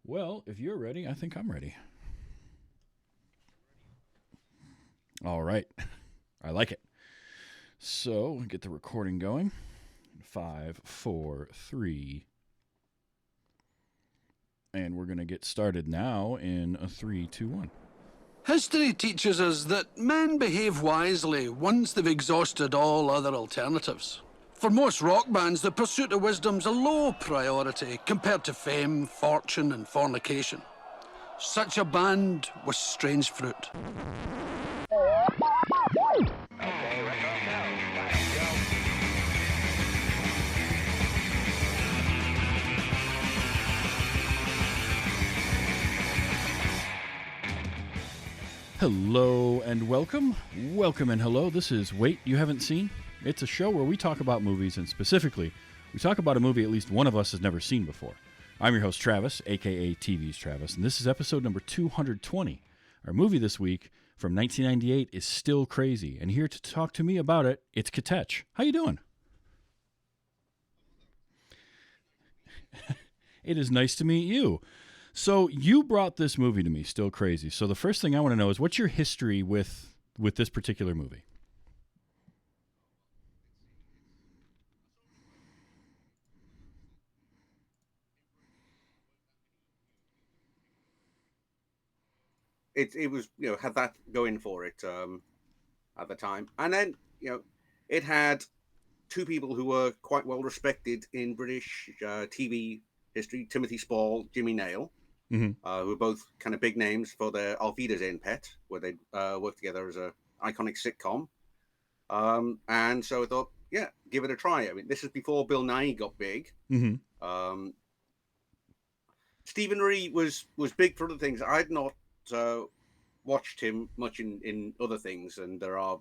Well, if you're ready, I think I'm ready. All right. I like it. So, get the recording going. Five, four, three. And we're going to get started now in a three, two, one. History teaches us that men behave wisely once they've exhausted all other alternatives. For most rock bands, the pursuit of wisdom's a low priority compared to fame, fortune, and fornication. Such a band was Strange Fruit. Hello and welcome. Welcome and hello. This is Wait You Haven't Seen. It's a show where we talk about movies, and specifically, we talk about a movie at least one of us has never seen before. I'm your host, Travis, aka TV's Travis, and this is episode number 220. Our movie this week from 1998 is Still Crazy, and here to talk to me about it, it's Katech. How you doing? It is nice to meet you. So you brought this movie to me, Still Crazy. So the first thing I want to know is what's your history with this particular movie? It was had that going for it at the time, and then it had two people who were quite well respected in British TV history: Timothy Spall, Jimmy Nail, Mm-hmm. who were both kind of big names for their Auf Wiedersehen Pet, where they worked together as a iconic sitcom. And so I thought, yeah, give it a try. I mean, this is before Bill Nighy got big. Mm-hmm. Stephen Rea was big for other things. I'd not watched him much in other things, and there are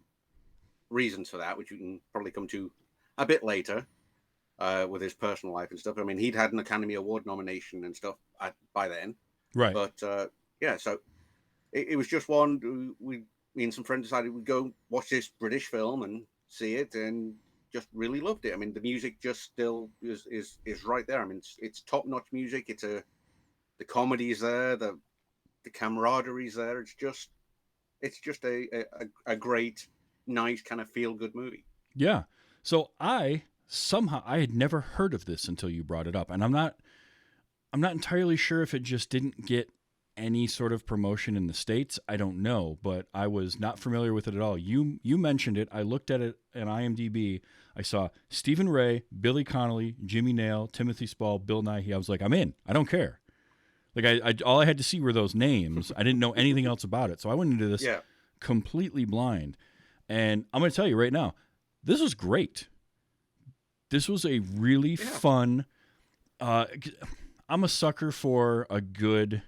reasons for that, which we can probably come to a bit later with his personal life and stuff. I mean, he'd had an Academy Award nomination and stuff by then. Right. But so it was just one. Me and some friends decided we'd go watch this British film and see it, and just really loved it. I mean, the music just still is right there. I mean, it's top notch music. The comedy is there. The camaraderie is there. It's just a great, nice kind of feel good movie. Yeah. So I had never heard of this until you brought it up, and I'm not entirely sure if it just didn't get any sort of promotion in the States. I don't know, but I was not familiar with it at all. You mentioned it. I looked at it on IMDb. I saw Stephen Rea, Billy Connolly, Jimmy Nail, Timothy Spall, Bill Nighy. I was like, I'm in. I don't care. Like I all I had to see were those names. I didn't know anything else about it, so I went into this completely blind. And I'm going to tell you right now, this was great. This was a really fun. I'm a sucker for a good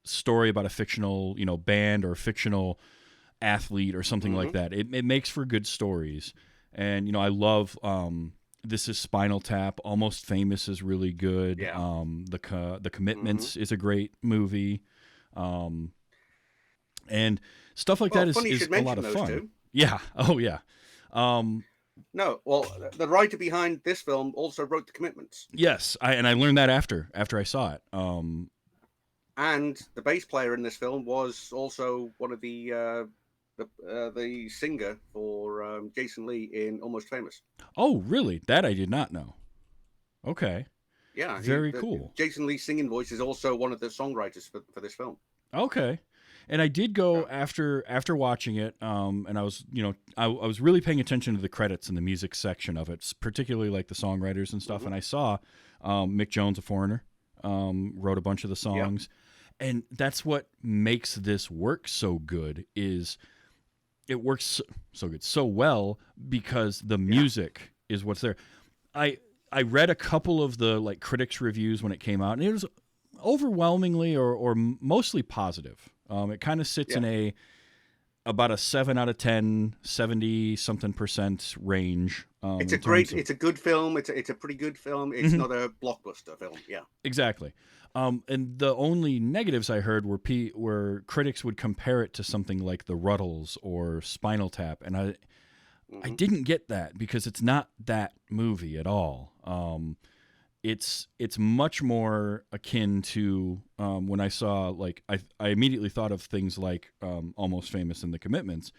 story about a fictional, band or a fictional athlete or something like that. It makes for good stories, and I love. This is Spinal Tap. Almost Famous is really good. Yeah. The Commitments is a great movie, and stuff like that is a lot of fun. Two. Yeah. Oh yeah. No, well, the writer behind this film also wrote The Commitments. Yes, I learned that after I saw it. And the bass player in this film was also one of the singer for Jason Lee in Almost Famous. Oh, really? That I did not know. Okay. Yeah. Very cool. Jason Lee's singing voice is also one of the songwriters for this film. Okay. And I did go after watching it, and I was, I was really paying attention to the credits and the music section of it, particularly like the songwriters and stuff. And I saw Mick Jones, a foreigner, wrote a bunch of the songs, and that's what makes this work so good. Is it works so good, so well because the music is what's there. I read a couple of the critics reviews when it came out, and it was overwhelmingly or mostly positive. It kind of sits in about a 7 out of 10, 70-something% range. It's a good film. It's a pretty good film. It's not a blockbuster film. Yeah, exactly. And the only negatives I heard were critics would compare it to something like The Ruddles or Spinal Tap, and I didn't get that because it's not that movie at all. it's much more akin to when I saw like I immediately thought of things like Almost Famous and The Commitments,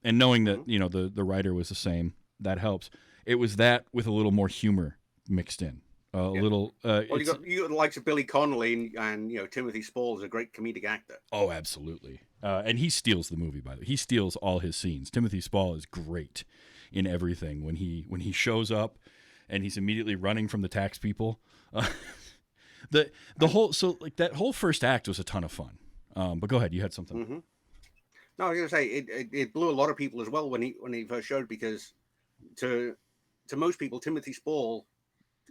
and knowing that the writer was the same, that helps. It was that with a little more humor mixed in, a little. Well, you got the likes of Billy Connolly and Timothy Spall is a great comedic actor. Oh, absolutely, and he steals the movie. By the way, he steals all his scenes. Timothy Spall is great in everything when he shows up. And he's immediately running from the tax people. The whole that whole first act was a ton of fun. But go ahead, you had something. Mm-hmm. No, I was gonna say it blew a lot of people as well when he first showed, because to most people Timothy Spall,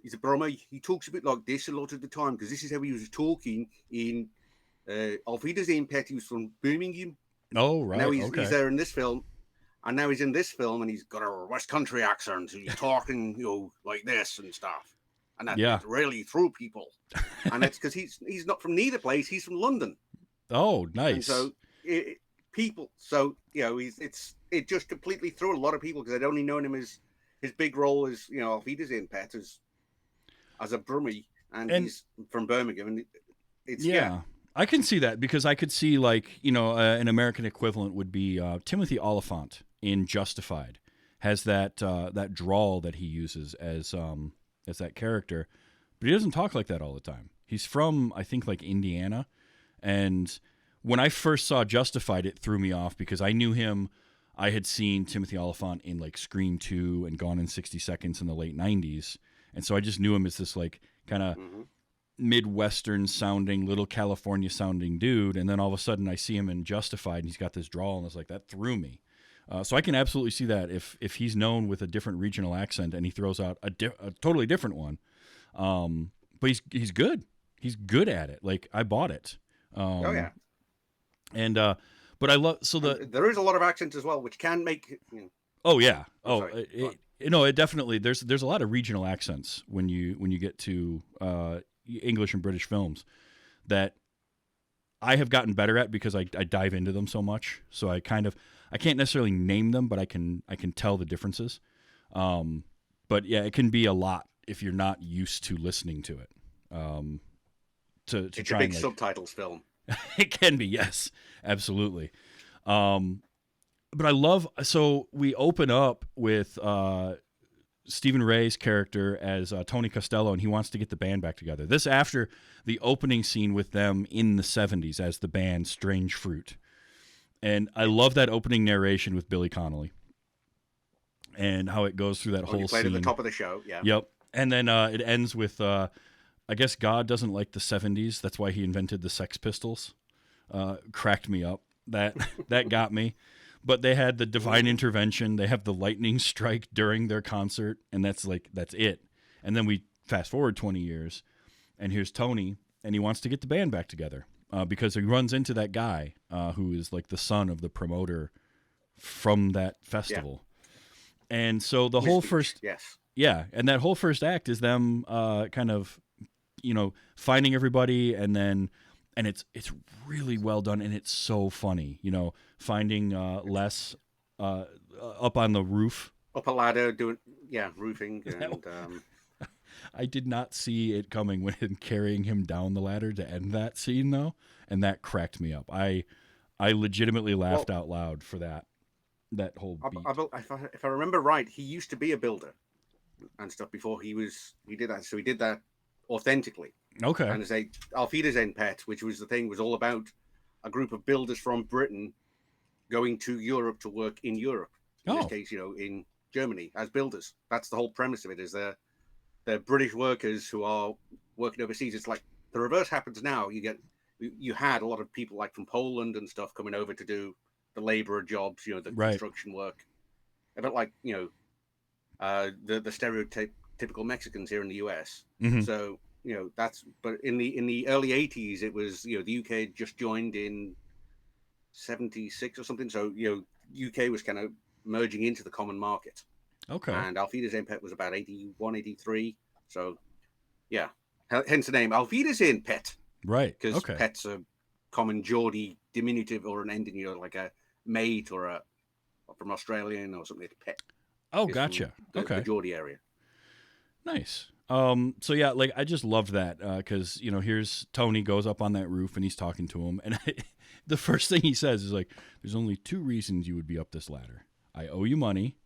he's a Burma. He talks a bit like this a lot of the time because this is how he was talking in Auf Wiedersehen, Pet. He was from Birmingham. Oh right, now he's there in this film. And now he's in this film, and he's got a West Country accent. And he's talking, like this and stuff, and that really threw people. And it's because he's not from neither place; he's from London. Oh, nice. And so people, it just completely threw a lot of people because they'd only known him as his big role as Auf Wiedersehen, Pet, as a Brummie, and he's from Birmingham, and it's I can see that because I could see an American equivalent would be Timothy Olyphant in Justified, has that drawl that he uses as that character, but he doesn't talk like that all the time. He's from I think like Indiana, and when I first saw Justified, it threw me off because I knew him. I had seen Timothy Olyphant in like Scream 2 and Gone in 60 Seconds in the late 90s, and so I just knew him as this like kind of Midwestern sounding, little California sounding dude, and then all of a sudden I see him in Justified and he's got this drawl, and it's like that threw me. So I can absolutely see that if he's known with a different regional accent and he throws out a totally different one, but he's good. He's good at it. Like I bought it. Oh yeah. And but I love there is a lot of accent as well, which can make. Oh yeah. Oh, sorry. It definitely there's a lot of regional accents when you get to English and British films that I have gotten better at because I dive into them so much. So I can't necessarily name them, but I can tell the differences. But yeah, it can be a lot if you're not used to listening to it. It's a big subtitles film. It can be, yes, absolutely. But I love, so we open up with Stephen Ray's character as Tony Costello, and he wants to get the band back together. This after the opening scene with them in the 70s as the band Strange Fruit. And I love that opening narration with Billy Connolly and how it goes through that whole played scene. At the top of the show, yeah. Yep. And then it ends with, I guess God doesn't like the 70s. That's why he invented the Sex Pistols. Cracked me up. That got me. But they had the divine intervention. They have the lightning strike during their concert, and that's it. And then we fast forward 20 years, and here's Tony, and he wants to get the band back together because he runs into that guy who is like the son of the promoter from that festival. Yeah. And so the whole first, and that whole first act is them kind of, finding everybody, and it's really well done, and it's so funny, finding Les up on the roof, up a ladder doing roofing, and I did not see it coming when him carrying him down the ladder to end that scene though, and that cracked me up. I legitimately laughed out loud for that whole beat. If I remember right, he used to be a builder and stuff before he did that. So he did that authentically. Okay. And it's like Auf Wiedersehen, Pet, which was all about a group of builders from Britain going to Europe to work in Europe. In this case, in Germany as builders. That's the whole premise of it. Is they're British workers who are working overseas. It's like the reverse happens now. You had a lot of people like from Poland and stuff coming over to do the laborer jobs, the construction work. A bit like the stereotypical Mexicans here in the US. Mm-hmm. So but in the early 80s, it was the UK had just joined in 76 or something. So UK was kind of merging into the common market. Okay. And Auf Wiedersehen, Pet was about 81, 83. So yeah, hence the name Auf Wiedersehen, Pet. Right. Because Pet's a common Geordie diminutive or an ending, like a mate or from Australian or something. Pet. Oh, gotcha. The Geordie area. Nice. So yeah, like I just loved that because here's Tony goes up on that roof and he's talking to him, and the first thing he says is like, "There's only two reasons you would be up this ladder. I owe you money,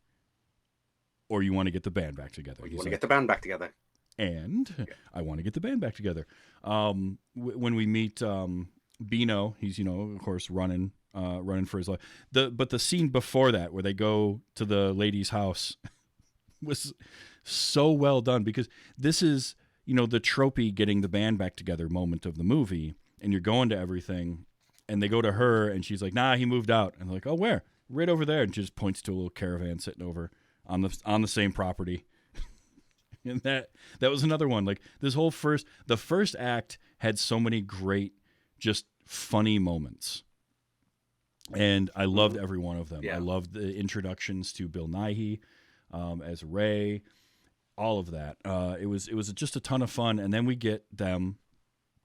or you want to get the band back together." You want to get the band back together. And I want to get the band back together. When we meet Bino, he's of course running for his life. But the scene before that, where they go to the lady's house, was so well done, because this is the tropey getting the band back together moment of the movie, and you're going to everything, and they go to her, and she's like, "Nah, he moved out," and they're like, "Oh, where?" "Right over there," and she just points to a little caravan sitting over on the same property. And that was another one. Like this whole the first act had so many great, just funny moments, and I loved every one of them. Yeah. I loved the introductions to Bill Nighy as Ray, all of that. It was just a ton of fun, and then we get them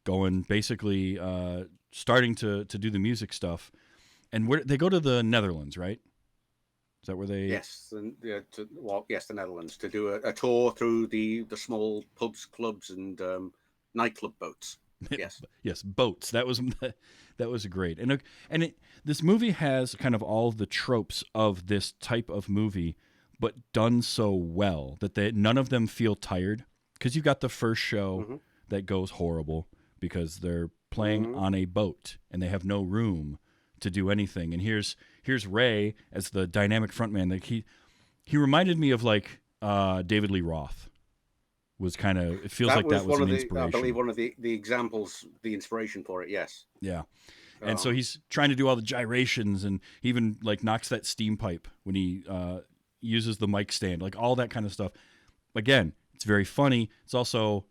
going, basically starting to do the music stuff, and they go to the Netherlands, right? Is that where they? Yes, yes, the Netherlands, to do a tour through the small pubs, clubs, and nightclub boats. Yes, yes, boats. That was great, and this movie has kind of all the tropes of this type of movie, but done so well that none of them feel tired. Because you've got the first show that goes horrible because they're playing on a boat and they have no room to do anything, and here's Ray as the dynamic frontman. Like he reminded me of like David Lee Roth. Was kind of, it feels like that was an inspiration. I believe one of the examples, the inspiration for it. Yes. Yeah, and so he's trying to do all the gyrations, and he even like knocks that steam pipe when he uses the mic stand, like all that kind of stuff. Again, it's very funny. It's also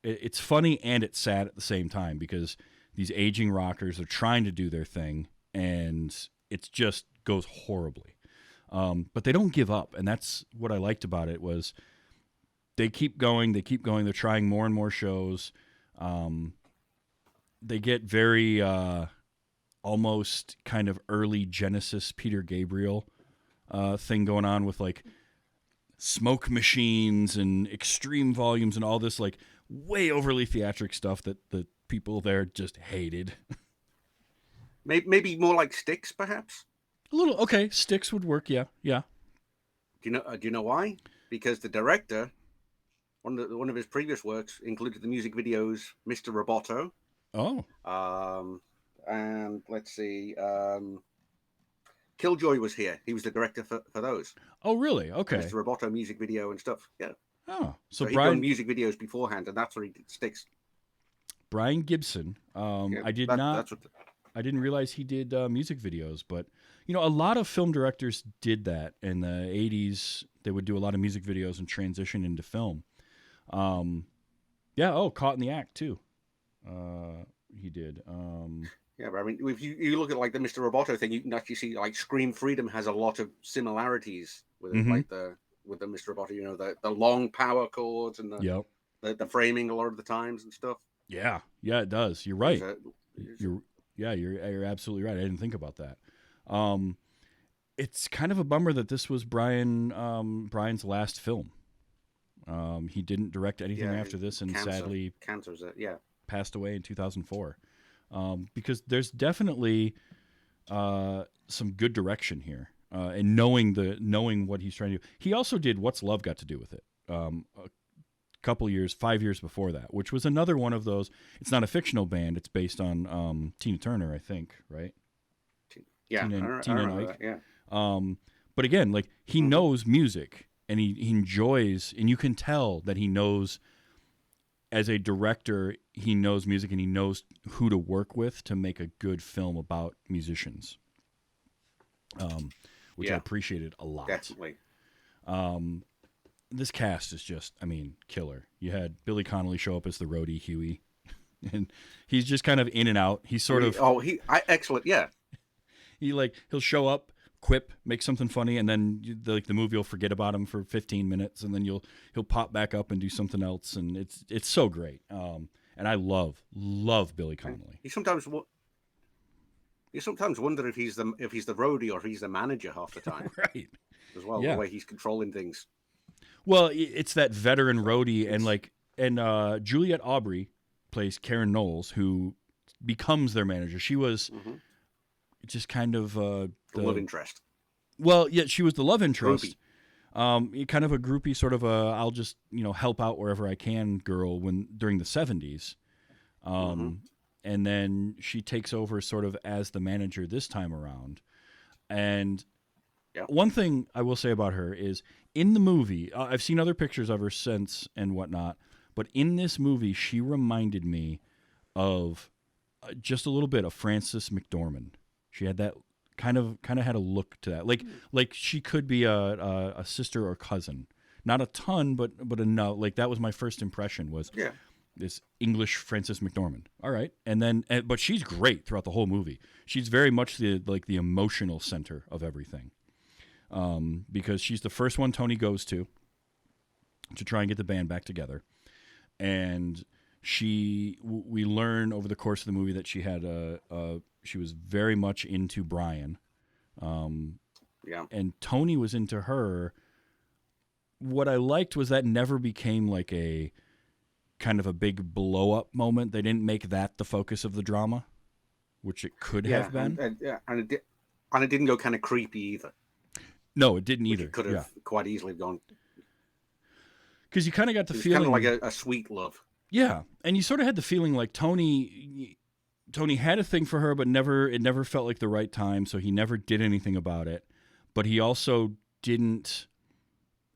it's funny and it's sad at the same time, because these aging rockers are trying to do their thing, and it just goes horribly. But they don't give up, and that's what I liked about it. Was they keep going. They're trying more and more shows. They get very almost kind of early Genesis Peter Gabriel thing going on, with like smoke machines and extreme volumes and all this like way overly theatric stuff that the people there just hated. Maybe more like Styx, perhaps. A little, okay. Styx would work. Yeah. Do you know why? Because the director, one of his previous works included the music videos Mr. Roboto. Oh. And let's see, Killjoy was here. He was the director for those. Oh, really? Okay. Mr. Roboto music video and stuff. Yeah. Oh, so he'd done music videos beforehand, and that's where he sticks. Brian Gibson. I didn't realize he did music videos, but a lot of film directors did that in the 80s. They would do a lot of music videos and transition into film. Yeah. Oh, Caught in the Act too. He did. Yeah, but I mean, if you look at like the Mr. Roboto thing, you can actually see like Scream Freedom has a lot of similarities with it, like with the Mr. Roboto. The long power chords and the framing a lot of the times and stuff. Yeah, it does. You're right. You're absolutely right. I didn't think about that. It's kind of a bummer that this was Brian's last film. He didn't direct anything after this, and sadly, cancer's passed away in 2004. Because there's definitely some good direction here, and knowing what he's trying to do. He also did What's Love Got to Do with It? A couple years, 5 years before that, which was another one of those. It's not a fictional band. It's based on Tina Turner, I think, right? Yeah, Tina and Ike. Yeah. But again, like he knows music, and he enjoys, and you can tell that he knows. As a director, he knows music, and he knows who to work with to make a good film about musicians, which I appreciated a lot. Definitely. This cast is just, killer. You had Billy Connolly show up as the roadie, Huey, and he's just kind of in and out. He's sort of... excellent, yeah. He'll show up, quip, make something funny, and then the movie will forget about him for 15 minutes, and then he'll pop back up and do something else, and it's so great. And I love Billy Connolly. You sometimes wonder if he's the roadie or if he's the manager half the time, right? As well, the way he's controlling things. Well, it's that veteran roadie, and Juliette Aubrey plays Karen Knowles, who becomes their manager. She was just kind of The love interest. well, yeah, she was the love interest. Groupie. Kind of a groupie, sort of a I'll just help out wherever I can girl during the 70s. And then she takes over sort of as the manager this time around. And one thing I will say about her is in the movie, I've seen other pictures of her since and whatnot, but in this movie, she reminded me of just a little bit of Frances McDormand. She had that kind of had a look to that, like she could be a sister or cousin. Not a ton, but enough. Like that was my first impression was this English Frances McDormand. All right, and then but she's great throughout the whole movie. She's very much the emotional center of everything, because she's the first one Tony goes to try and get the band back together, and we learn over the course of the movie that she had she was very much into Brian, and Tony was into her. What I liked was that never became like a kind of a big blow up moment. They didn't make that the focus of the drama, which it could have been. And it didn't go kind of creepy either. No, it didn't either. It could have quite easily gone. Because you kind of got the feeling kind of like a sweet love. Yeah, and you sort of had the feeling like Tony had a thing for her, but it never felt like the right time, so he never did anything about it. But he also didn't.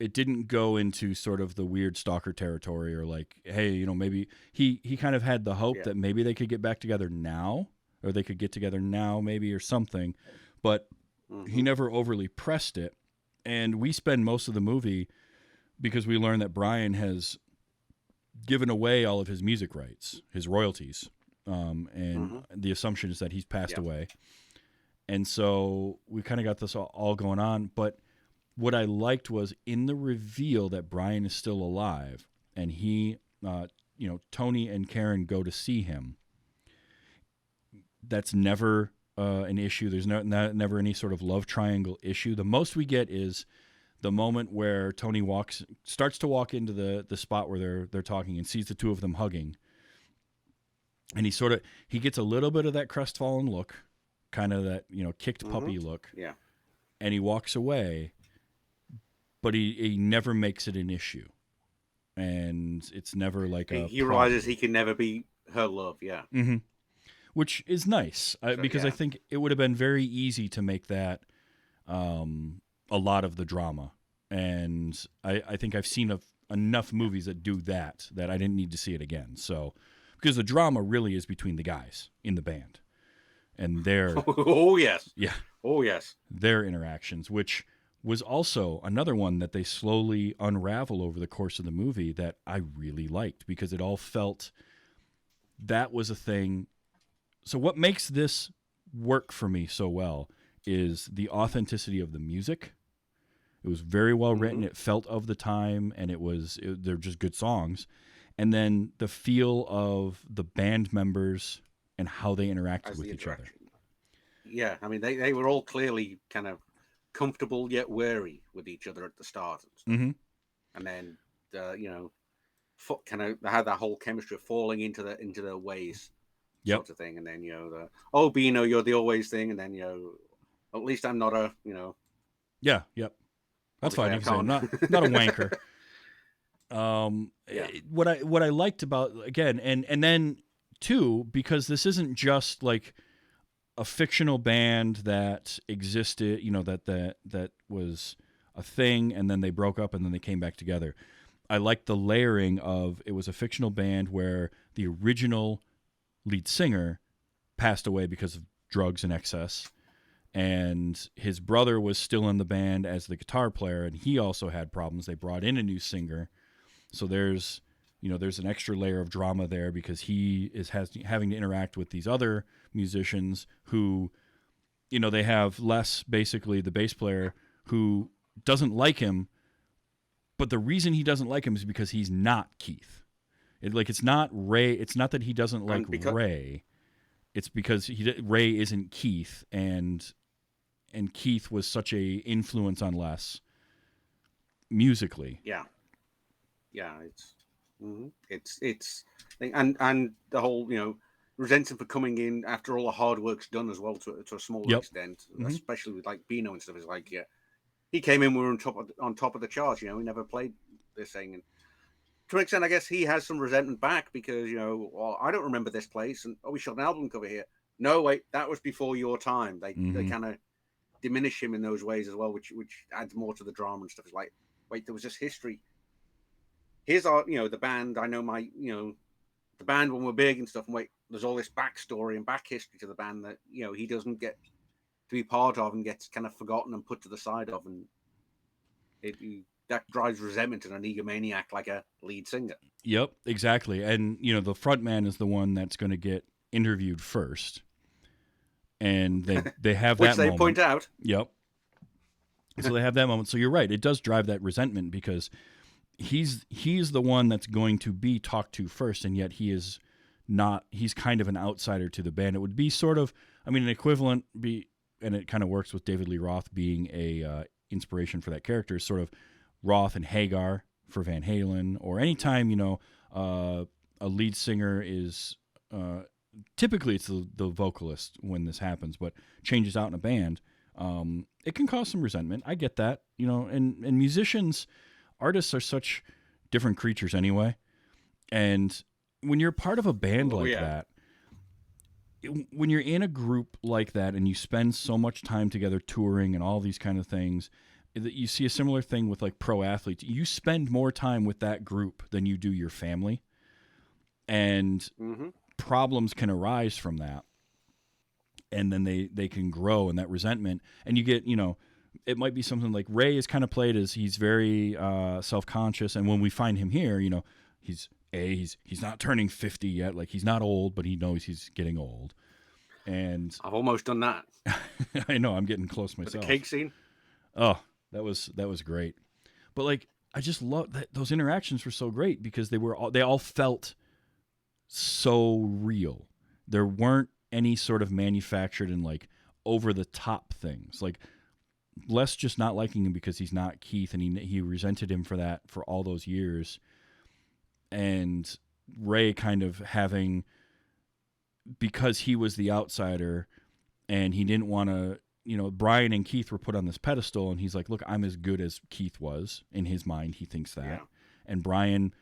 It didn't go into sort of the weird stalker territory, or like, hey, maybe he kind of had the hope that maybe they could get back together now, or they could get together now, maybe, or something. But he never overly pressed it. And we spend most of the movie because we learn that Brian has given away all of his music rights, his royalties, and the assumption is that he's passed away. And so we kind of got this all going on, but what I liked was in the reveal that Brian is still alive, and he, Tony and Karen go to see him. That's never an issue. There's never any sort of love triangle issue. The most we get is the moment where Tony starts to walk into the spot where they're talking and sees the two of them hugging, and he gets a little bit of that crestfallen look, kind of that kicked puppy look, and he walks away. But he never makes it an issue, and it's never like he realizes he can never be her love, which is nice because I think it would have been very easy to make that a lot of the drama, and I think I've seen enough movies that do that I didn't need to see it again. So because the drama really is between the guys in the band and their their interactions, which was also another one that they slowly unravel over the course of the movie that I really liked, because it all felt that was a thing. So what makes this work for me so well is the authenticity of the music. It was very well written. It felt of the time, and they're just good songs. And then the feel of the band members and how they interacted with each other. Yeah, I mean, they were all clearly kind of comfortable yet wary with each other at the start, and then kind of they had that whole chemistry of falling into their ways, sort of thing. And then Bino, you're the always thing, and then at least I'm not a that's fine. You can say I'm not a wanker. What I liked about, again, and then too, because this isn't just like a fictional band that existed, that was a thing, and then they broke up and then they came back together. I liked the layering of it was a fictional band where the original lead singer passed away because of drugs and excess, and his brother was still in the band as the guitar player, and he also had problems. They brought in a new singer, so there's an extra layer of drama there because he is having to interact with these other musicians who, they have Les, basically the bass player, who doesn't like him, but the reason he doesn't like him is because he's not Keith. It's not Ray. It's not that he doesn't like Ray. It's because Ray isn't Keith, and Keith was such a influence on Les. musically. Yeah, it's and the whole resents him for coming in after all the hard work's done as well to a smaller Yep. extent, especially with like Beano and stuff. It's like he came in, we were on top of the charts. He never played this thing, and to an extent, I guess he has some resentment back because well, I don't remember this place, and we shot an album cover here. No, wait, that was before your time. They kind of diminish him in those ways as well, which adds more to the drama and stuff. It's like, wait, there was this history. Here's our the band. I know my the band when we're big and stuff. And wait, there's all this backstory and back history to the band that he doesn't get to be part of and gets kind of forgotten and put to the side of, and that drives resentment in an egomaniac like a lead singer. Yep, exactly. And the front man is the one that's going to get interviewed first, and they have which that they moment. point out. Yep. So they have that moment. So you're right. It does drive that resentment because he's the one that's going to be talked to first, and yet he is not. He's kind of an outsider to the band. It would be sort of, an equivalent and it kind of works with David Lee Roth being a inspiration for that character. Sort of Roth and Hagar for Van Halen, or anytime a lead singer is typically it's the vocalist when this happens, but changes out in a band. It can cause some resentment. I get that, and musicians, artists are such different creatures anyway. And when you're part of a band that, when you're in a group like that and you spend so much time together touring and all these kind of things, you see a similar thing with like pro athletes. You spend more time with that group than you do your family. And problems can arise from that. And then they can grow in that resentment, and you get, it might be something like Ray is kind of played as he's very self-conscious, and when we find him here, he's not turning 50 yet, like he's not old, but he knows he's getting old. And I've almost done that. I know, I'm getting close myself. With the cake scene. Oh, that was great. But like, I just love that those interactions were so great because they all felt so real. There weren't any sort of manufactured and like over the top things. Like Les just not liking him because he's not Keith, and he resented him for that for all those years. And Ray kind of having, because he was the outsider and he didn't want to, Brian and Keith were put on this pedestal, and he's like, look, I'm as good as Keith was. In his mind, he thinks that. Yeah. And Brian,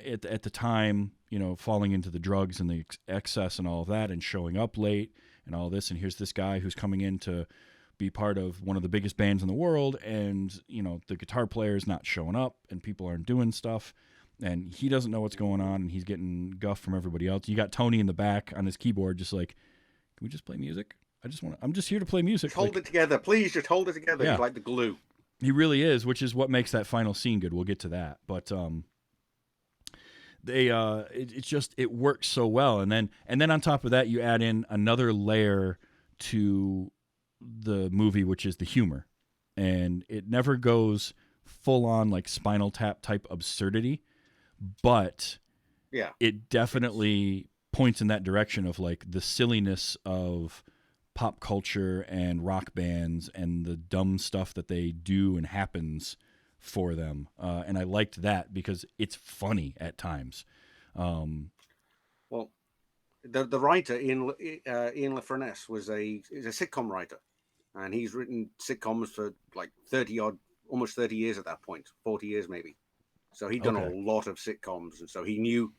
at the time, falling into the drugs and the excess and all of that, and showing up late and all this, and here's this guy who's coming in to be part of one of the biggest bands in the world, and the guitar player is not showing up, and people aren't doing stuff, and he doesn't know what's going on, and he's getting guff from everybody else. You got Tony in the back on his keyboard, just like, can we just play music? I'm just here to play music. Just hold it together, please. Just hold it together. Yeah. He's like the glue. He really is, which is what makes that final scene good. We'll get to that, but it works so well, and then on top of that, you add in another layer to the movie, which is the humor, and it never goes full on like Spinal Tap type absurdity, but it definitely points in that direction of like the silliness of pop culture and rock bands and the dumb stuff that they do and happens for them. And I liked that because it's funny at times. Well, the writer, Ian LaFurness, is a sitcom writer, and he's written sitcoms for like almost 30 years at that point, 40 years maybe. So he'd done a lot of sitcoms, and so he knew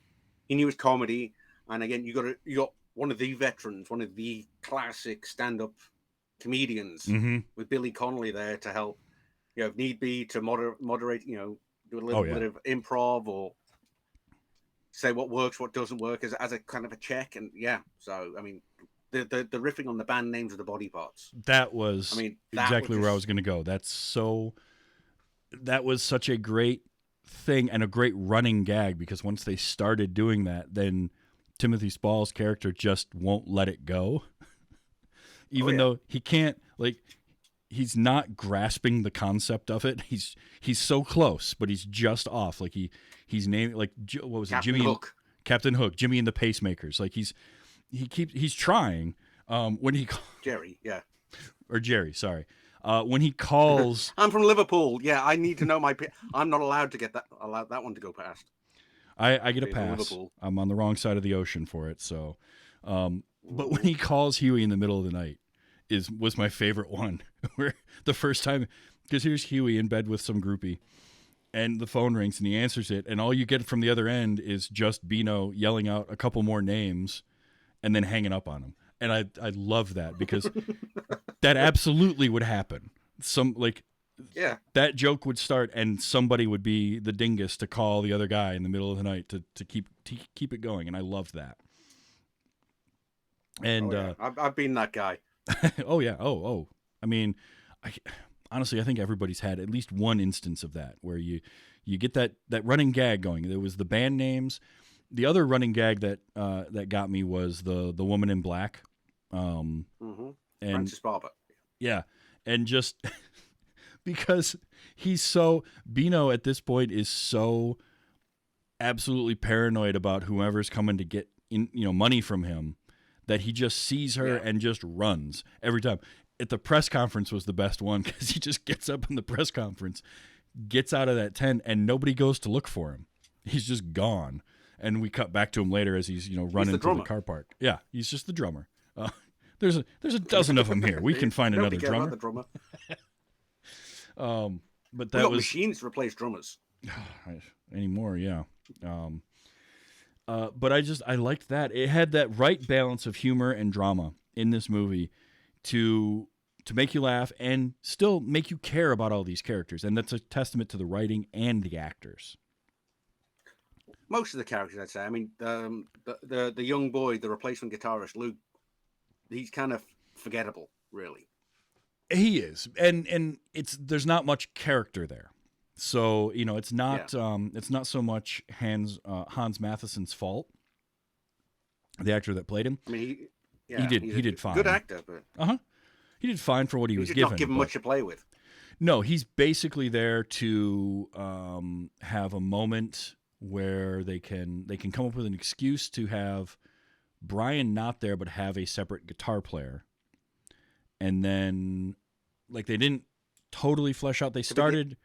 his comedy. And again, you got one of the veterans, one of the classic stand-up comedians with Billy Connolly there to help, if need be, to moderate, do a little bit of improv or say what works, what doesn't work as a kind of a check. And so, the riffing on the band names of the body parts. That was exactly where I was going to go. That was such a great thing and a great running gag, because once they started doing that, then Timothy Spall's character just won't let it go. Even though he can't, like, he's not grasping the concept of it. He's so close, but he's just off. Like he's named, like, what was it? Captain Hook, Jimmy and the Pacemakers. Like he's trying. When he Jerry, yeah, or Jerry, sorry. When he calls, I'm from Liverpool. Yeah, I need to know my. I'm not allowed to allow that one to go past. I get a Being from pass. Liverpool. I'm on the wrong side of the ocean for it. So, but when he calls Huey in the middle of the night, was my favorite one. Where the first time, because here's Huey in bed with some groupie, and the phone rings and he answers it, and all you get from the other end is just Bino yelling out a couple more names, and then hanging up on him. And I love that because that absolutely would happen. Yeah. That joke would start, and somebody would be the dingus to call the other guy in the middle of the night to keep it going, and I loved that. And I've been that guy. oh yeah, oh. I mean, honestly, I think everybody's had at least one instance of that where you get that running gag going. There was the band names. The other running gag that got me was the woman in black, and Francis Barber. Yeah, and just because Bino at this point is so absolutely paranoid about whoever's coming to get money from him that he just sees her and just runs every time. At the press conference was the best one because he just gets up in the press conference, gets out of that tent, and nobody goes to look for him. He's just gone. And we cut back to him later as he's running through the car park. Yeah, he's just the drummer. There's a dozen of them here. We can find another drummer. The drummer. But that was machines to replace drummers anymore. Yeah. But I liked that it had that right balance of humor and drama in this movie to make you laugh and still make you care about all these characters, and that's a testament to the writing and the actors. Most of the characters, I'd say. I mean, the young boy, the replacement guitarist Luke, he's kind of forgettable, really. He is, and there's not much character there, so it's not so much Hans Matheson's fault. The actor that played him, I mean, he did fine. Good actor, but he did fine for what he was did given. Not given much to play with. No, he's basically there to have a moment where they can come up with an excuse to have Brian not there, but have a separate guitar player. And then, they didn't totally flesh out. They started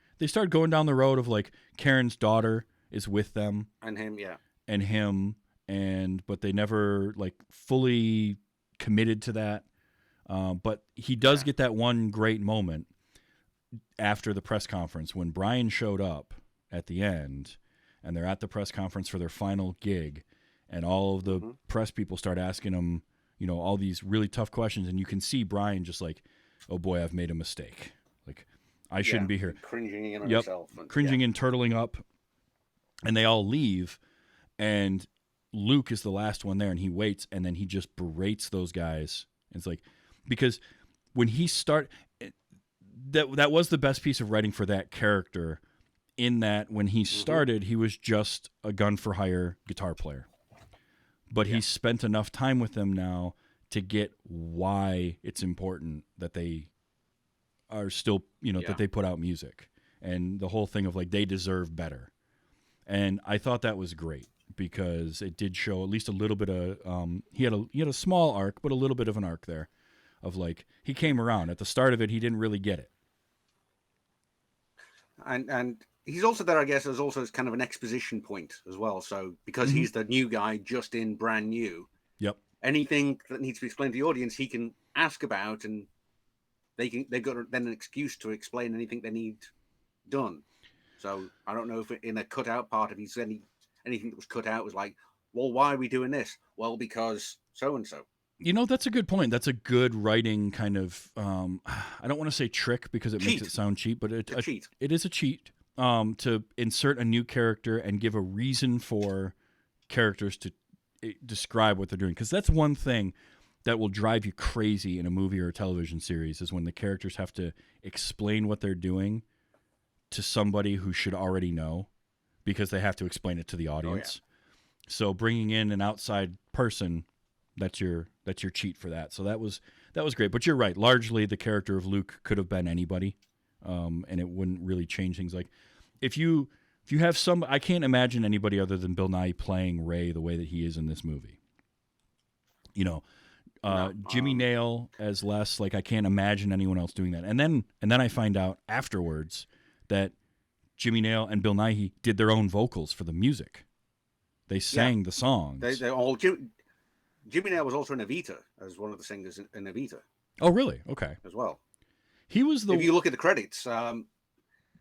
going down the road of Karen's daughter is with them, and him, but they never fully committed to that. But he does get that one great moment after the press conference when Brian showed up at the end. And they're at the press conference for their final gig, and all of the press people start asking him, all these really tough questions, and you can see Brian just oh boy, I've made a mistake. I shouldn't be here. Cringing in on himself. Cringing and turtling up, and they all leave, and Luke is the last one there, and he waits, and then he just berates those guys. It's because when he that was the best piece of writing for that character. In that when he started, he was just a gun-for-hire guitar player. But he's spent enough time with them now to get why it's important that they are still, that they put out music. And the whole thing of they deserve better. And I thought that was great because it did show at least a little bit of, he had a small arc, but a little bit of an arc there of he came around. At the start of it, he didn't really get it. And he's also there, I guess, as kind of an exposition point as well. So because he's the new guy, just in brand new. Yep. Anything that needs to be explained to the audience, he can ask about, and they've got then an excuse to explain anything they need done. So I don't know if in a cutout part, if he's anything that was cut out was well, why are we doing this? Well, because so and so. That's a good point. That's a good writing kind of. I don't want to say trick because it makes it sound cheap, but it is a cheat. To insert a new character and give a reason for characters to describe what they're doing. Because that's one thing that will drive you crazy in a movie or a television series is when the characters have to explain what they're doing to somebody who should already know because they have to explain it to the audience. So bringing in an outside person, that's your cheat for that. So that was great. But you're right. Largely, the character of Luke could have been anybody. And it wouldn't really change things. If you have I can't imagine anybody other than Bill Nighy playing Ray the way that he is in this movie. Jimmy Nail as Les. Like I can't imagine anyone else doing that. And then I find out afterwards that Jimmy Nail and Bill Nighy did their own vocals for the music. They sang the songs. They all Jimmy Nail was also in Evita as one of the singers in Evita. Oh, really? Okay. As well. He was the. If you look at the credits,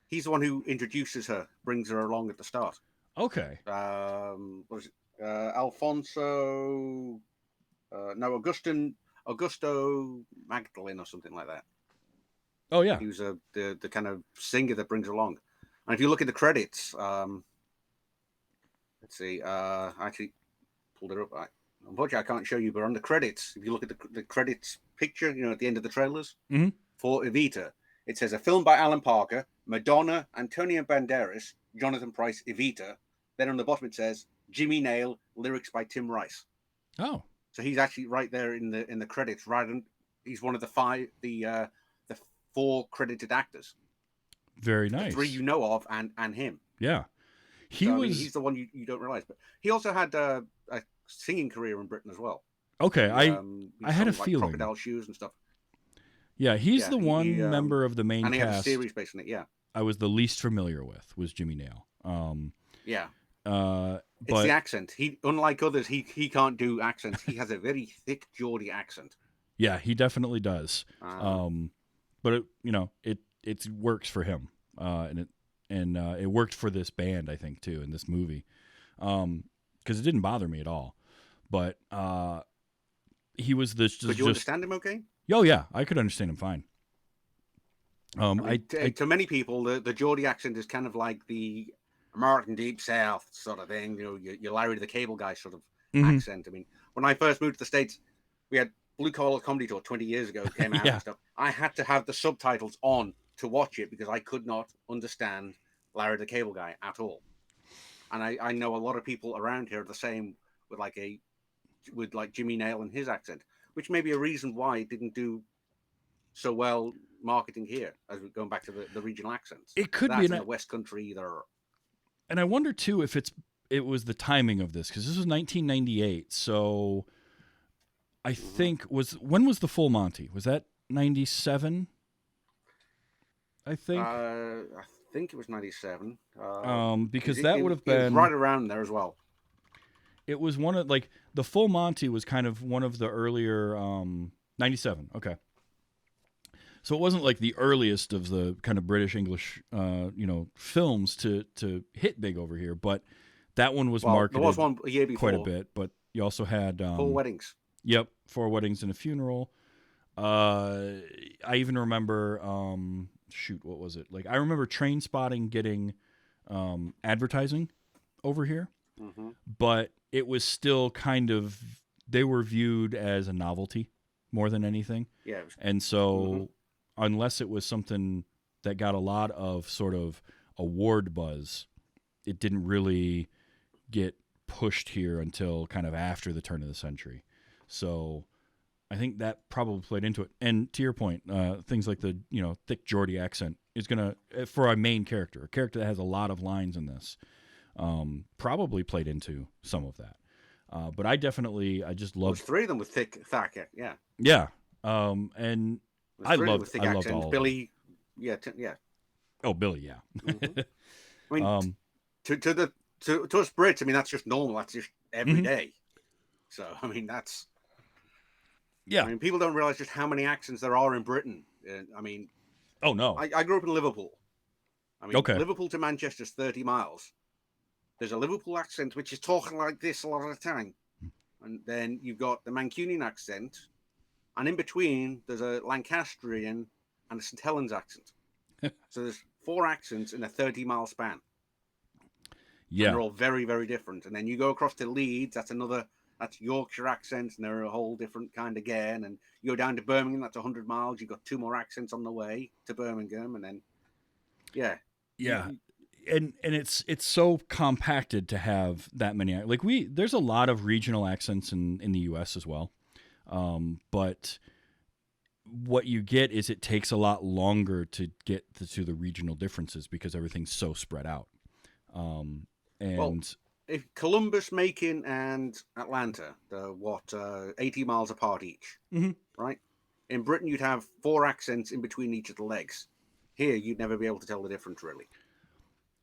he's the one who introduces her, brings her along at the start. Okay. What is it? Alfonso. No, Augusto Magdalene or something like that. Oh yeah. He was the kind of singer that brings her along. And if you look at the credits, let's see. I actually pulled it up. Unfortunately, I can't show you, but on the credits, if you look at the credits picture, at the end of the trailers for Evita, it says a film by Alan Parker, Madonna, Antonio Banderas, Jonathan Pryce, Evita. Then on the bottom it says Jimmy Nail, lyrics by Tim Rice. Oh, so he's actually right there in the credits. He's one of the four credited actors. Very nice. The three you know of, and him. Yeah, he's the one you don't realize, but he also had a singing career in Britain as well. Okay, I had a feeling. Crocodile Shoes and stuff. Yeah, he's the one member of the main and he cast. had a series based on it. Yeah, I was the least familiar with was Jimmy Nail. It's the accent. He, unlike others, he can't do accents. He has a very thick Geordie accent. Yeah, he definitely does. But it works for him, and it worked for this band, I think, too, in this movie, because it didn't bother me at all. But he was this. Could you understand him okay? Oh yeah, I could understand him fine. To many people, the Geordie accent is kind of like the American Deep South sort of thing. Your Larry the Cable Guy sort of accent. I mean, when I first moved to the States, we had Blue Collar Comedy Tour 20 years ago. It came out and stuff. I had to have the subtitles on to watch it because I could not understand Larry the Cable Guy at all. And I know a lot of people around here are the same with like Jimmy Nail and his accent, which may be a reason why it didn't do so well marketing here, as we're going back to the regional accents. It could be in the West Country either. And I wonder too if it was the timing of this, because this was 1998. So I think when was the Full Monty? Was that 97? I think. I think it was 97. Because that would have been right around there as well. It was one of the Full Monty was kind of one of the earlier 97. Okay. So it wasn't like the earliest of the kind of British English, films to hit big over here, but that one was marketed. There was one a year before, quite a bit, but you also had 4 Weddings. Yep, 4 Weddings and a Funeral. I even remember, what was it? Like I remember Train Spotting getting advertising over here, but it was still kind of they were viewed as a novelty more than anything. Yeah, and so. Unless it was something that got a lot of sort of award buzz, it didn't really get pushed here until kind of after the turn of the century. So I think that probably played into it. And to your point, things like the thick Geordie accent is going to, for a main character, a character that has a lot of lines in this, probably played into some of that. But I just love. There's 3 of them with thick accent, yeah. Yeah, and. I loved all Billy. Yeah. Oh, Billy, yeah. I mean, to us Brits, I mean, that's just normal. That's just every day. So, I mean, that's. Yeah. I mean, people don't realize just how many accents there are in Britain. I mean. Oh no. I grew up in Liverpool. I mean, okay. Liverpool to Manchester is 30 miles. There's a Liverpool accent which is talking like this a lot of the time, and then you've got the Mancunian accent. And in between, there's a Lancastrian and a St. Helens accent. So there's 4 accents in a 30-mile span. Yeah. And they're all very, very different. And then you go across to Leeds, that's Yorkshire accents, and they're a whole different kind again. And you go down to Birmingham, that's 100 miles. You've got 2 more accents on the way to Birmingham. And then, yeah. Yeah. And it's so compacted to have that many. Like there's a lot of regional accents in the U.S. as well. But what you get is it takes a lot longer to get to the regional differences because everything's so spread out. if Columbus, Macon, and Atlanta, 80 miles apart each, right? In Britain, you'd have 4 accents in between each of the legs. Here, you'd never be able to tell the difference, really.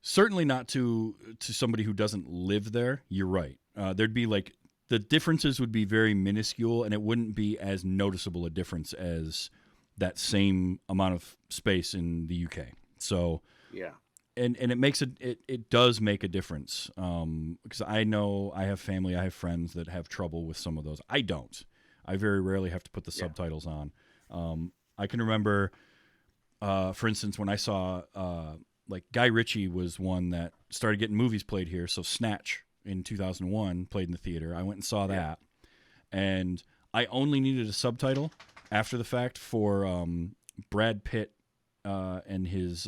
Certainly not to somebody who doesn't live there. You're right. There'd be like the differences would be very minuscule, and it wouldn't be as noticeable a difference as that same amount of space in the UK. So yeah, and it makes it does make a difference. Because I know I have family, I have friends that have trouble with some of those. I don't. I very rarely have to put the subtitles on. I can remember, for instance, when I saw like Guy Ritchie was one that started getting movies played here. So Snatch in 2001 played in the theater. I went and saw that, and I only needed a subtitle after the fact for Brad Pitt and his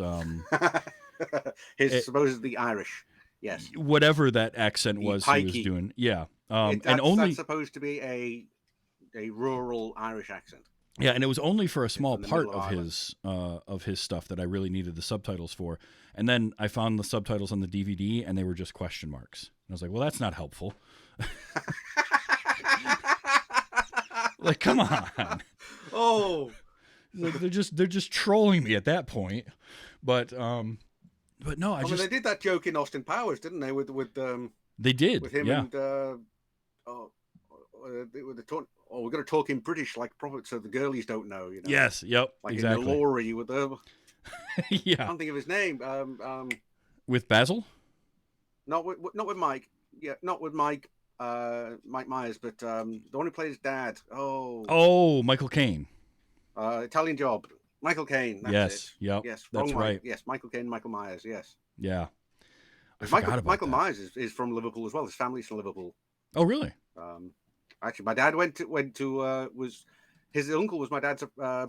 supposedly Irish, yes, whatever that accent was he was doing, and only that's supposed to be a rural Irish accent. Yeah, and it was only for a small part of his stuff that I really needed the subtitles for. And then I found the subtitles on the DVD, and they were just question marks. And I was like, well, that's not helpful. Like, come on. Oh, like, they're just trolling me at that point. But no, I mean, they did that joke in Austin Powers, didn't they? With they did with him and with the we're going to talk in British like proper, so the girlies don't know. You know. Yes. Yep. Like exactly. in the Laurie with the. Yeah. I can't think of his name. With Basil. Not with Mike. Yeah, not with Mike. Mike Myers, but the one who plays Dad. Oh, Michael Caine. Italian Job. Michael Caine. Yes. Yep. Yes. That's right. Yes. Michael Caine. Michael Myers. Yes. Yeah. Michael Myers is from Liverpool as well. His family's from Liverpool. Oh, really? Actually, my dad went to his uncle was my dad's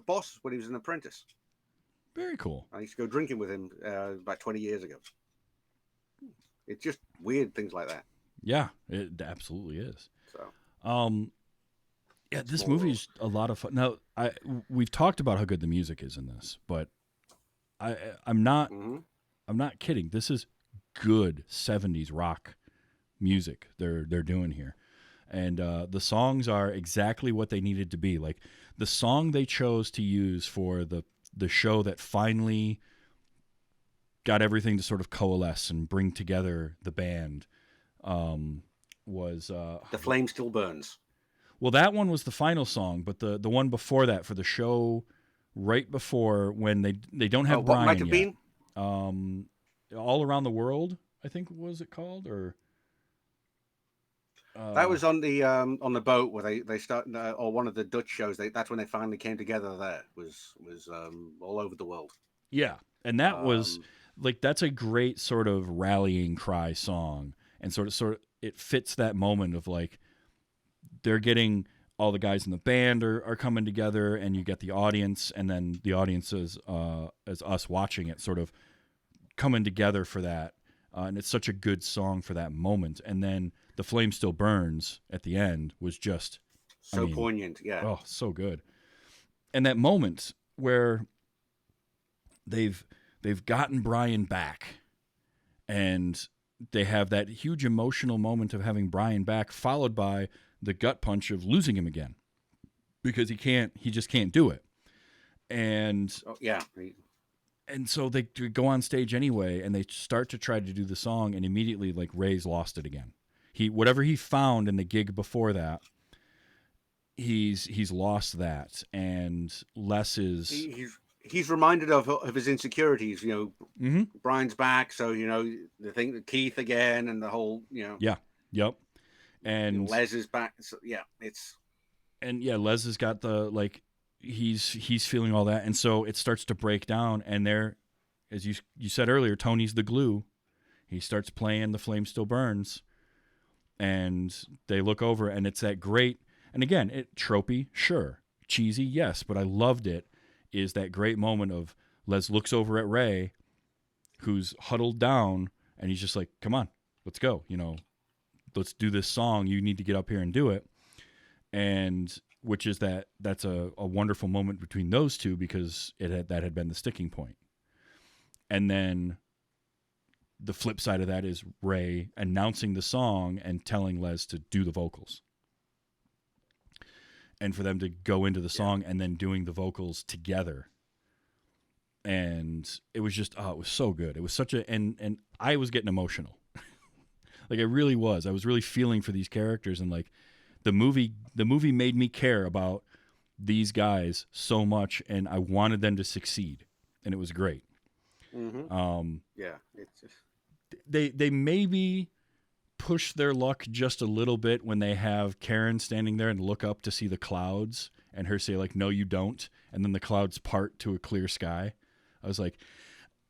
boss when he was an apprentice. Very cool. I used to go drinking with him about 20 years ago. It's just weird things like that. Yeah, it absolutely is. So, yeah, this movie's a lot of fun. Now, we've talked about how good the music is in this, but I'm not kidding. This is good 70s rock music they're doing here. And the songs are exactly what they needed to be. Like the song they chose to use for the show that finally got everything to sort of coalesce and bring together the band was The Flame Still Burns. Well, that one was the final song, but the one before that for the show right before when they don't have Brian might have yet. Been? All Around the World, I think was it called, or that was on the boat where they started, or one of the Dutch shows. That's when they finally came together. There was all over the world. Yeah, and that was like that's a great sort of rallying cry song, and sort of it fits that moment of like they're getting all the guys in the band are coming together, and you get the audience, and then the audience is as us watching it, sort of coming together for that, and it's such a good song for that moment, and then. The Flame Still Burns at the end was just so poignant. Yeah. Oh, so good. And that moment where they've gotten Brian back and they have that huge emotional moment of having Brian back, followed by the gut punch of losing him again because he just can't do it. And and so they go on stage anyway, and they start to try to do the song, and immediately like Ray's lost it again. Whatever he found in the gig before that, he's lost that, and Les is he's reminded of his insecurities. You know, Brian's back, so you know the thing that Keith again, and the whole and Les is back. So, Les has got the like he's feeling all that, and so it starts to break down, and there, as you said earlier, Tony's the glue. He starts playing The Flame Still Burns. And they look over, and it's that great, and again, tropey, sure, cheesy, yes, but I loved it, is that great moment of Les looks over at Ray, who's huddled down, and he's just like, come on, let's go, you know, let's do this song, you need to get up here and do it, and which is that's a wonderful moment between those two, because that had been the sticking point. And then the flip side of that is Ray announcing the song and telling Les to do the vocals. And for them to go into the song and then doing the vocals together. And it was just, it was so good. It was such a, and I was getting emotional. Like I really was. I was really feeling for these characters, and like the movie made me care about these guys so much, and I wanted them to succeed, and it was great. Mm-hmm. Yeah, it's just... they maybe push their luck just a little bit when they have Karen standing there and look up to see the clouds, and her say like, "No, you don't," and then the clouds part to a clear sky. I was like,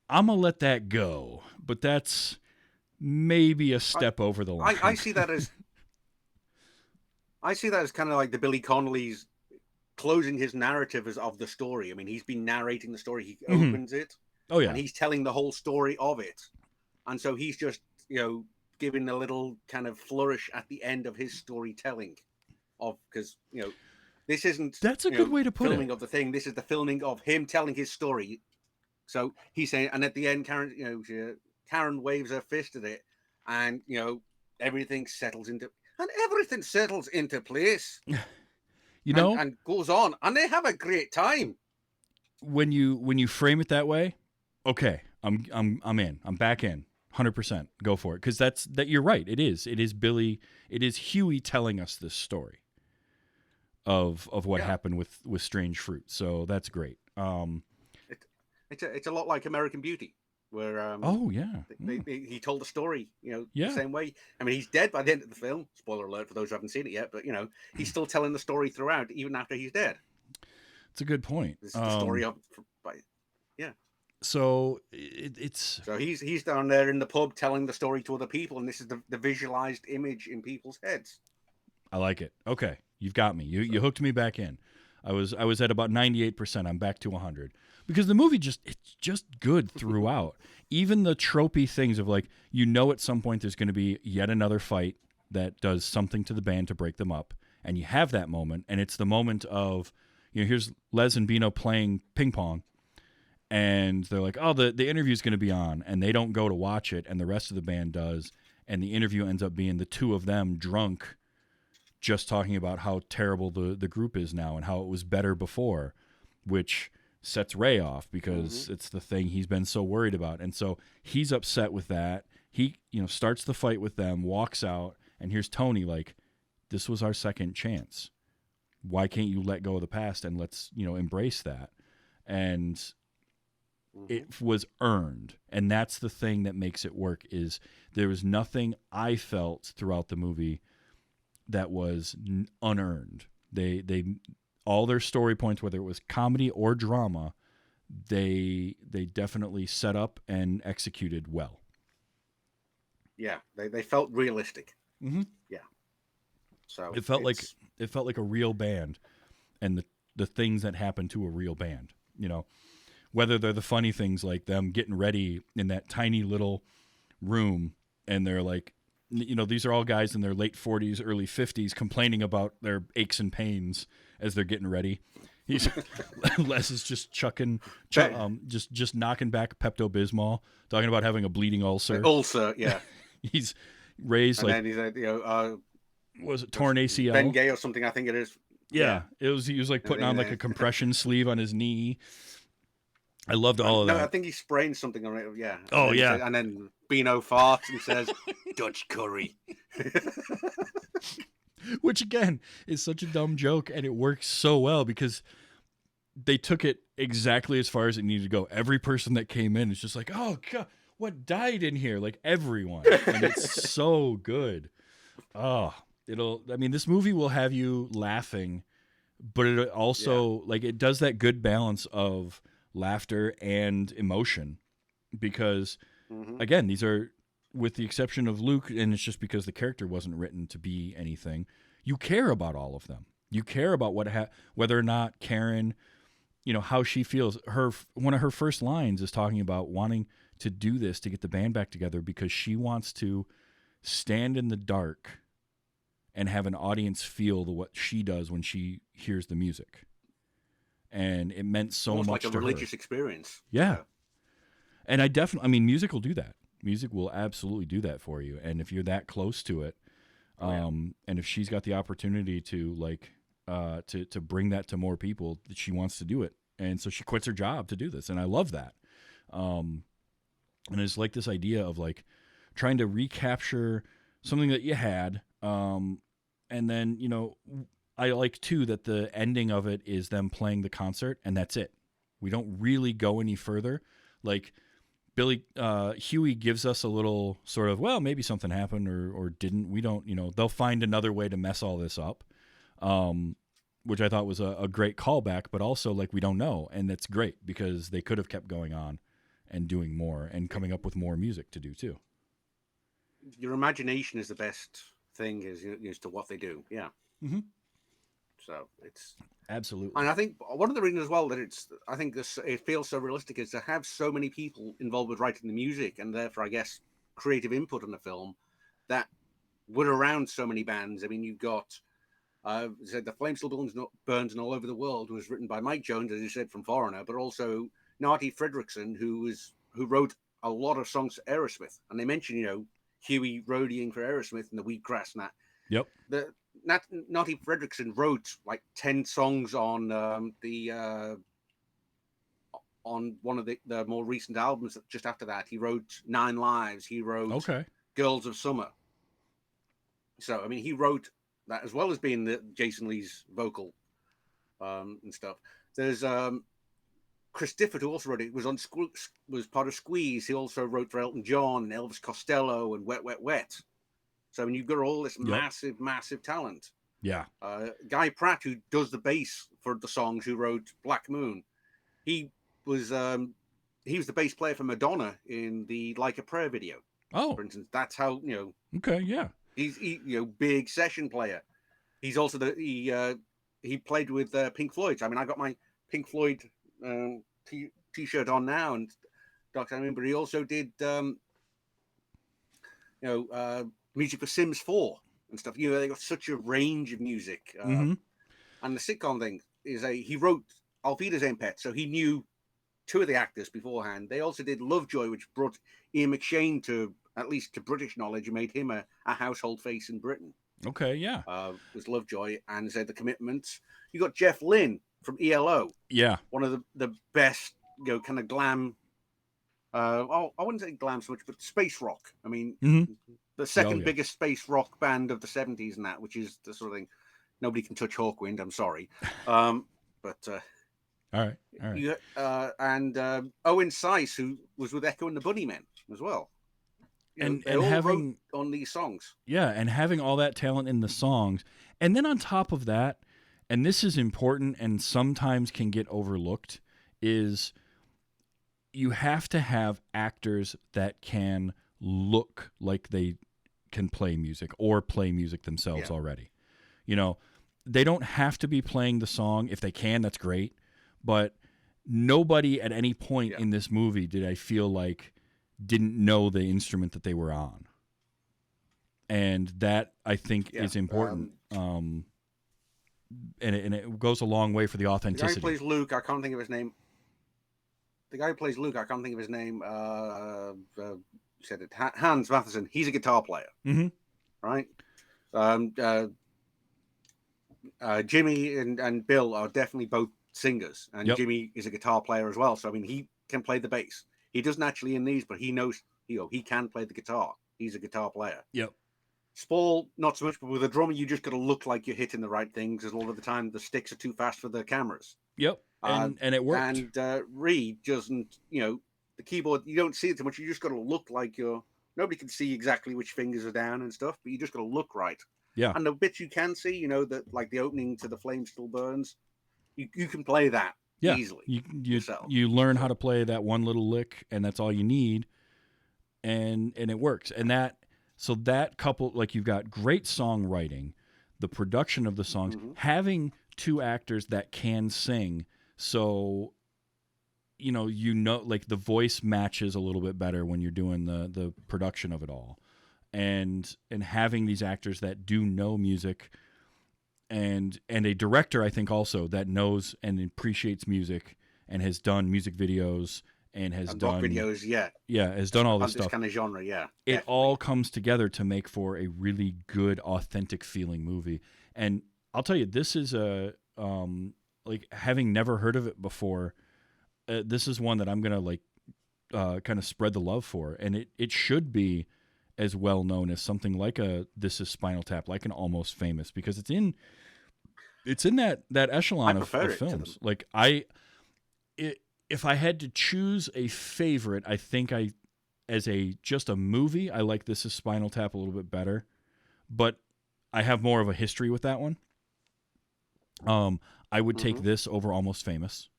I'm gonna let that go, but that's maybe a step over the line. I see that as kind of like the Billy Connolly's closing his narrative of the story. I mean, he's been narrating the story. He opens it. Oh yeah. And he's telling the whole story of it. And so he's just, giving a little kind of flourish at the end of his storytelling because, this isn't that's a good way to put filming it. of the thing. This is the filming of him telling his story. So he's saying, and at the end, Karen waves her fist at it, and everything settles into place. And goes on, and they have a great time. When you frame it that way, okay, I'm in. I'm back in. 100%. Go for it, because you're right. It is Billy. It is Huey telling us this story of what happened with Strange Fruit. So that's great. It's a lot like American Beauty, where he told the story, the same way. I mean, he's dead by the end of the film. Spoiler alert for those who haven't seen it yet, but he's still telling the story throughout, even after he's dead. It's a good point. This is the story of, So it's so he's down there in the pub telling the story to other people, and this is the visualized image in people's heads. I like it. Okay, you've got me. You hooked me back in. I was at about 98%. I'm back to 100 because the movie it's just good throughout. Even the tropey things of like, at some point there's going to be yet another fight that does something to the band to break them up, and you have that moment, and it's the moment of here's Les and Bino playing ping pong, and they're like, oh, the interview's going to be on, and they don't go to watch it, and the rest of the band does, and the interview ends up being the two of them drunk, just talking about how terrible the group is now and how it was better before, which sets Ray off because it's the thing he's been so worried about. And so he's upset with that. He, starts the fight with them, walks out, and here's Tony like, this was our second chance. Why can't you let go of the past and let's, embrace that? And it was earned. And that's the thing that makes it work, is there was nothing I felt throughout the movie that was unearned. They all their story points, whether it was comedy or drama, they definitely set up and executed well. Yeah, they felt realistic. Mm-hmm. Yeah, so it felt like a real band, and the things that happen to a real band. Whether they're the funny things like them getting ready in that tiny little room, and they're like, these are all guys in their late 40s, early 50s complaining about their aches and pains as they're getting ready. Les is just just knocking back Pepto-Bismol, talking about having a bleeding ulcer. Ulcer, yeah. He's raised and then he's like, was it torn ACL? Ben Gay or something, I think it is. Yeah. He was like putting on like a compression sleeve on his knee. I loved all of that. No, I think he sprained something on it. Yeah. Oh, yeah. And then Bino farts and says, Dutch curry. Which, again, is such a dumb joke, and it works so well because they took it exactly as far as it needed to go. Every person that came in is just like, oh, God, what died in here? Like, everyone. And it's so good. This movie will have you laughing, but it also, it does that good balance of laughter and emotion, because again, these are, with the exception of Luke, and it's just because the character wasn't written to be anything, you care about all of them. You care about whether or not Karen, how she feels. One of her first lines is talking about wanting to do this to get the band back together because she wants to stand in the dark and have an audience feel what she does when she hears the music. And it meant so almost much like to a religious her. experience. Yeah. And music will do that. Music will absolutely do that for you. And if you're that close to it, and if she's got the opportunity to like to bring that to more people, that she wants to do it. And so she quits her job to do this. And I love that. And it's like this idea of like trying to recapture something that you had. And then, you know, I like too that the ending of it is them playing the concert and that's it. We don't really go any further. Like Huey gives us a little sort of, well, maybe something happened or didn't. We don't, you know, they'll find another way to mess all this up. Which I thought was a great callback, but also like we don't know. And that's great because they could have kept going on and doing more and coming up with more music to do too. Your imagination is the best thing as to what they do. Yeah. Mm-hmm. So it's absolutely. And I think one of the reasons as well that it feels so realistic is to have so many people involved with writing the music and therefore, I guess, creative input on the film that were around so many bands. I mean, you've got said The Flame Still Burns and All Over the World was written by Mike Jones, as you said, from Foreigner, but also Narty Fredrickson, who wrote a lot of songs for Aerosmith. And they mentioned, you know, Huey roadieing for Aerosmith and the Wheatgrass and that. Yep. Narty Fredrickson wrote like 10 songs on one of the more recent albums. Just after that, he wrote 9 Lives. He wrote Girls of Summer. So, I mean, he wrote that as well as being Jason Lee's vocal and stuff. There's Chris Difford, who also wrote it, was part of Squeeze. He also wrote for Elton John and Elvis Costello and Wet, Wet, Wet. So, I mean, you've got all this massive, massive talent. Yeah. Guy Pratt, who does the bass for the songs, who wrote Black Moon, he was the bass player for Madonna in the Like a Prayer video. Oh, for instance, that's how, you know. Okay, yeah. He's big session player. He's also he played with Pink Floyd. I mean, I got my Pink Floyd t-shirt on now, and Dr. I mean, but he also did music for Sims 4 and stuff. You know, they got such a range of music. And the sitcom thing is he wrote Auf Wiedersehen Pet, so he knew 2 of the actors beforehand. They also did Lovejoy, which brought Ian McShane to, at least to British knowledge, and made him a household face in Britain. Okay, yeah. Was Lovejoy, and said The Commitments. You got Jeff Lynne from ELO. Yeah. One of the best, you know, kind of glam. I wouldn't say glam so much, but space rock. I mean, the second biggest space rock band of the 70s and that, which is the sort of thing. Nobody can touch Hawkwind, I'm sorry. But all right. And Owen Seiss, who was with Echo and the Bunnymen as well. And having on these songs. Yeah, and having all that talent in the songs. And then on top of that, and this is important and sometimes can get overlooked, is you have to have actors that can look like they can play music or play music themselves already. You know, they don't have to be playing the song. If they can, that's great. But nobody at any point in this movie did I feel like didn't know the instrument that they were on. And that, I think, is important. And it goes a long way for the authenticity. The guy who plays Luke, I can't think of his name. Said it. Hans Matheson. He's a guitar player. Right? Jimmy and Bill are definitely both singers. And Jimmy is a guitar player as well. So, I mean, he can play the bass. He doesn't actually in these, but he knows, he can play the guitar. He's a guitar player. Yep. Spall, not so much, but with a drummer, you just got to look like you're hitting the right things, because a lot of the time the sticks are too fast for the cameras. Yep. And it worked. And Reed doesn't, the keyboard, you don't see it too much. You just got to look like nobody can see exactly which fingers are down and stuff, but you just got to look right. Yeah. And the bits you can see, that like the opening to The Flame Still Burns, you can play that easily. You learn how to play that one little lick, and that's all you need, and it works. And that couple, like, you've got great songwriting, the production of the songs, having 2 actors that can sing, so like the voice matches a little bit better when you're doing the production of it all, and having these actors that do know music, and a director, I think, also that knows and appreciates music and has done music videos and has And done rock videos, has done all this this stuff. kind of genre, yeah. It definitely. all comes together to make for a really good, authentic feeling movie. And I'll tell you, this is a like, having never heard of it before, this is one that I'm gonna like kind of spread the love for, and it should be as well known as something like a This Is Spinal Tap, like an Almost Famous, because it's in that echelon I of prefer it to films. them. Like if I had to choose a favorite, I think as just a movie, I like This Is Spinal Tap a little bit better, but I have more of a history with that one. I would take this over Almost Famous.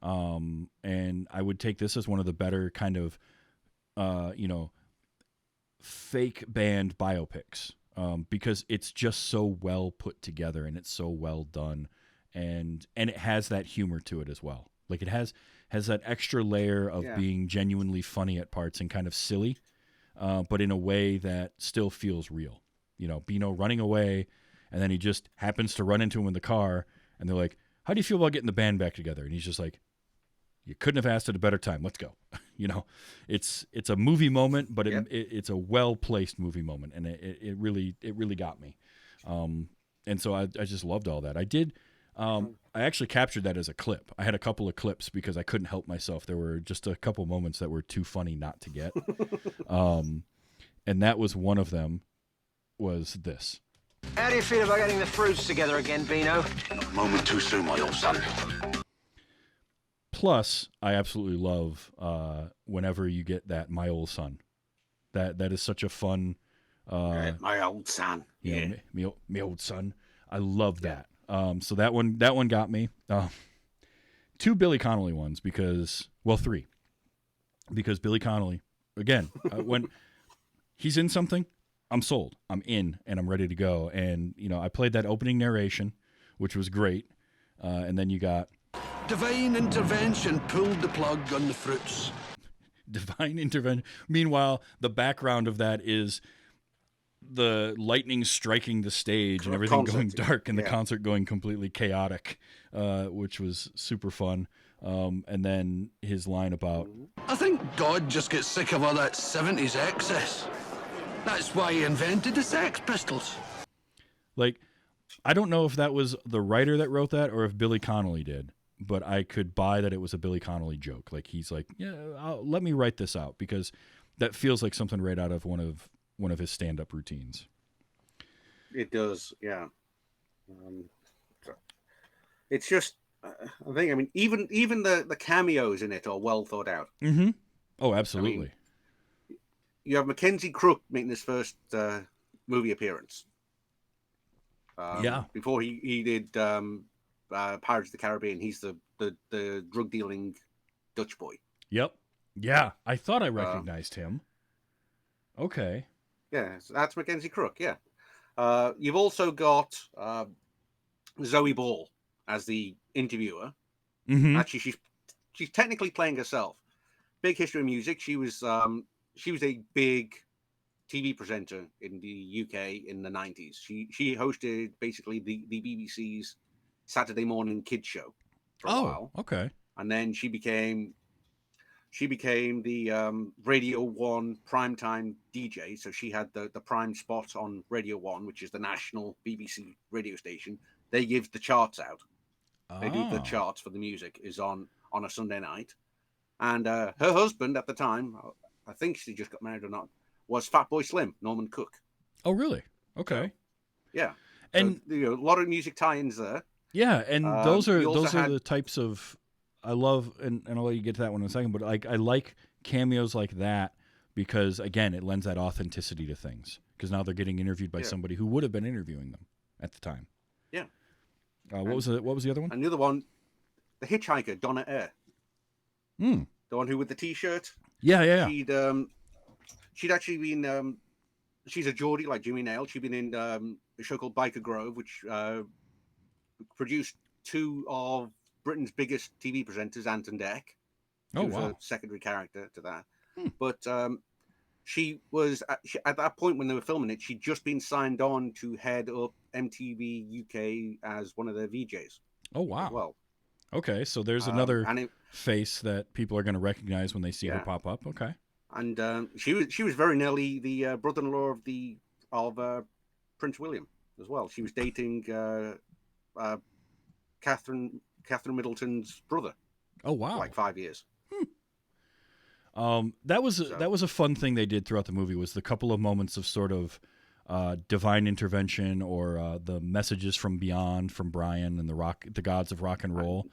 And I would take this as one of the better kind of, fake band biopics, because it's just so well put together and it's so well done, and it has that humor to it as well. Like, it has that extra layer of being genuinely funny at parts and kind of silly, but in a way that still feels real. Bino running away, and then he just happens to run into him in the car, and they're like, "How do you feel about getting the band back together?" And he's just like, "You couldn't have asked at a better time. Let's go." It's a movie moment, but it's a well placed movie moment, and it really got me. And so I just loved all that. I did. I actually captured that as a clip. I had a couple of clips because I couldn't help myself. There were just a couple moments that were too funny not to get. And that was one of them. Was this? How do you feel about getting the fruits together again, Bino? Not a moment too soon, my old son. Plus, I absolutely love whenever you get that "my old son." That is such a fun. My old son. Me old son. I love that. So that one got me. Two Billy Connolly ones three, because Billy Connolly, again, when he's in something, I'm sold. I'm in, and I'm ready to go. And I played that opening narration, which was great. And then you got Divine intervention pulled the plug on the fruits. divine intervention. Meanwhile, the background of that is the lightning striking the stage and everything going dark, and the concert going completely chaotic, which was super fun. And then his line about, I think God just gets sick of all that 70s excess. That's why he invented the Sex Pistols. like, I don't know if that was the writer that wrote that or if Billy Connolly did, but I could buy that it was a Billy Connolly joke. Like, he's like, yeah, let me write this out, because that feels like something right out of one of his stand-up routines. It does, yeah. It's just, I think, even the cameos in it are well thought out. Mm-hmm. Oh, absolutely. You have Mackenzie Crook making his first movie appearance. Before he did Pirates of the Caribbean, he's the drug dealing Dutch boy. Yep. Yeah, I thought I recognized him. Okay. Yeah, so that's Mackenzie Crook. Yeah. You've also got Zoe Ball as the interviewer. Mm-hmm. Actually, she's technically playing herself. Big history of music. She was a big TV presenter in the UK in the 90s. She hosted basically the BBC's Saturday morning kids show for a while. Okay. And then she became the Radio 1 primetime DJ. So she had the prime spot on Radio 1, which is the national BBC radio station. They give the charts out. They do the charts for the music is on a Sunday night. And her husband at the time, I think she just got married or not, was Fatboy Slim, Norman Cook. Oh, really? Okay. Yeah. And so, a lot of music tie-ins there. Yeah, and those are the types of, I love, and I'll let you get to that one in a second, but I like cameos like that because, again, it lends that authenticity to things, because now they're getting interviewed by somebody who would have been interviewing them at the time. Yeah. What was the other one? And the other one, the hitchhiker, Donna Eyre. The one who with the T-shirt. Yeah. She'd actually been, she's a Geordie like Jimmy Nail. She'd been in a show called Biker Grove, which produced two of Britain's biggest TV presenters, Anton Deck. She was a secondary character to that. But she was, at that point when they were filming it, she'd just been signed on to head up MTV UK as one of their VJs. Oh, wow. As well. Okay, so there's another and it, face that people are going to recognize when they see her Yeah. pop up. Okay. and she was very nearly the brother-in-law of Prince William as well. She was dating Catherine Middleton's brother Oh for wow. like 5 years. That was a fun thing they did throughout the movie, was the couple of moments of sort of divine intervention, or the messages from beyond from Brian and the gods of rock and roll,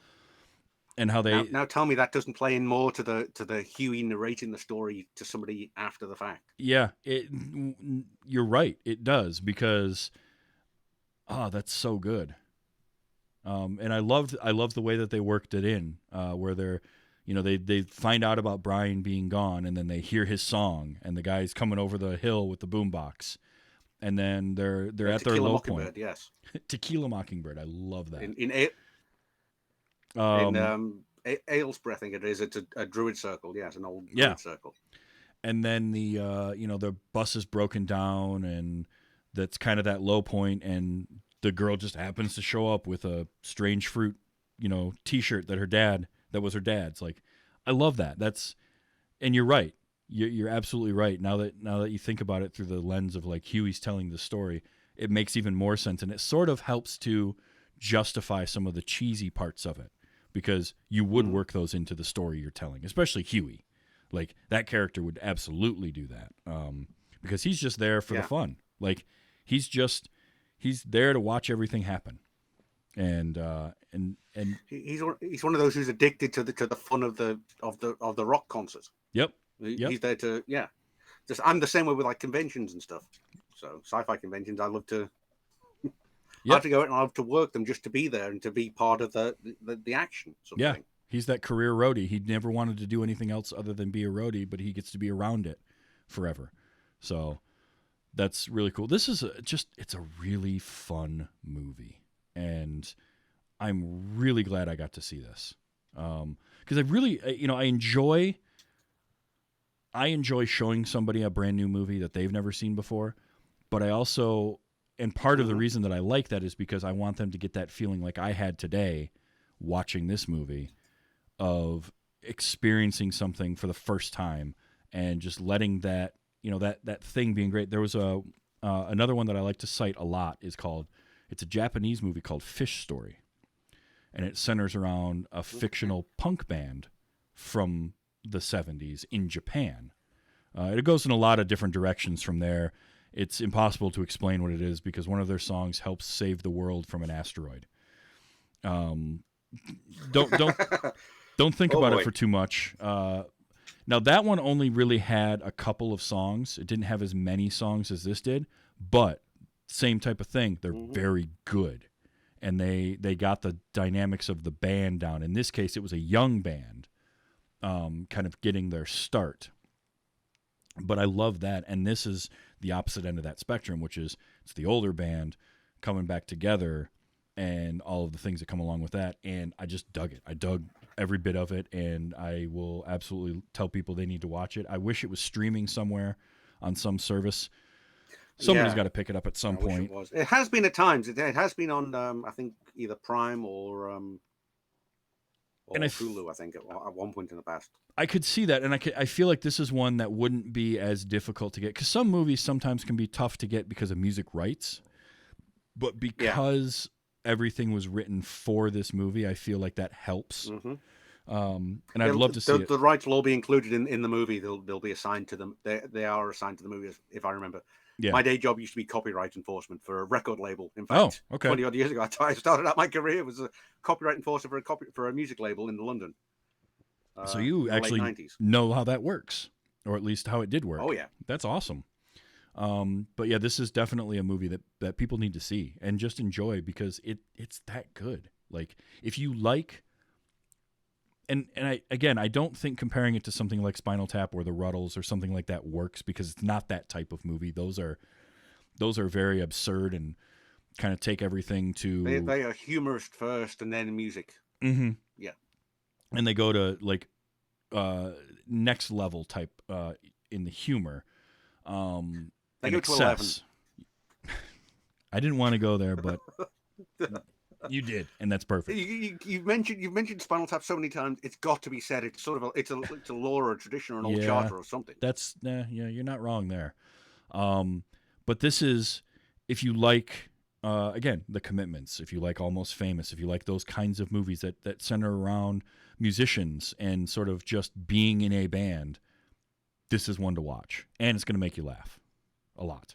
and how they Now tell me that doesn't play in more to the Huey narrating the story to somebody after the fact. yeah, you're right, it does, because that's so good. And I loved the way that they worked it in, where they're, they find out about Brian being gone, and then they hear his song, and the guy's coming over the hill with the boombox, and then they're at their Tequila low Mockingbird, point. yes. Tequila Mockingbird, I love that. In Aylesbury, I think it is. It's a druid circle. Yeah, it's an old druid circle. And then the bus is broken down, and that's kind of that low point, and the girl just happens to show up with a strange fruit, T-shirt that was her dad's. Like, I love that. And you're right. You're absolutely right. Now that you think about it through the lens of like Huey's telling the story, it makes even more sense, and it sort of helps to justify some of the cheesy parts of it, because you would work those into the story you're telling, especially Huey. Like, that character would absolutely do that, because he's just there for the fun. Like, he's there to watch everything happen, and he's one of those who's addicted to the fun of the rock concert. Yep. He's there to I'm the same way with like conventions and stuff. So sci-fi conventions, I love to. I have to go out and I love to work them just to be there and to be part of the action. Sort of thing. He's that career roadie. He never wanted to do anything else other than be a roadie, but he gets to be around it forever. So that's really cool. This is it's a really fun movie, and I'm really glad I got to see this. Because I really, I enjoy showing somebody a brand new movie that they've never seen before, but I also, and part of the reason that I like that is because I want them to get that feeling like I had today watching this movie, of experiencing something for the first time and just letting that, that thing being great. There was another one that I like to cite a lot it's a Japanese movie called Fish Story, and it centers around a fictional punk band from the 70s in Japan. It goes in a lot of different directions from there. It's impossible to explain what it is, because one of their songs helps save the world from an asteroid. Don't think about it for too much. Now, that one only really had a couple of songs. It didn't have as many songs as this did, but same type of thing. They're very good, and they got the dynamics of the band down. In this case, it was a young band, kind of getting their start. But I love that, and this is the opposite end of that spectrum, which is it's the older band coming back together and all of the things that come along with that, and I just dug it. I dug every bit of it, and I will absolutely tell people they need to watch it. I wish it was streaming somewhere on some service. Somebody's got to pick it up at some point. It has been at times. It has been on, I think, either Prime or Hulu, I think, at one point in the past. I could see that, and I feel like this is one that wouldn't be as difficult to get, because some movies sometimes can be tough to get because of music rights, but because everything was written for this movie, I feel like that helps. And I'd love to see it. The rights will all be included in the movie. They'll be assigned to them. They are assigned to the movie, if I remember. Yeah. My day job used to be copyright enforcement for a record label. In fact, 20 odd years ago, I started out my career as a copyright enforcer for a music label in London. So you actually know how that works, or at least how it did work. Oh yeah, that's awesome. But yeah, this is definitely a movie that people need to see and just enjoy, because it's that good. Like, if you like, and I don't think comparing it to something like Spinal Tap or The Ruddles or something like that works, because it's not that type of movie. Those are very absurd and kind of take everything to. They are humorous first and then music. Mm-hmm. Yeah, and they go to like next level type in the humor. They go to 11. I didn't want to go there, but You did, and that's perfect. You've mentioned Spinal Tap so many times. It's got to be said. It's sort of it's a law or a tradition or an old charter or something. That's yeah, you're not wrong there. But this is, if you like, again, The Commitments, if you like Almost Famous, if you like those kinds of movies that center around musicians and sort of just being in a band, this is one to watch, and it's going to make you laugh a lot.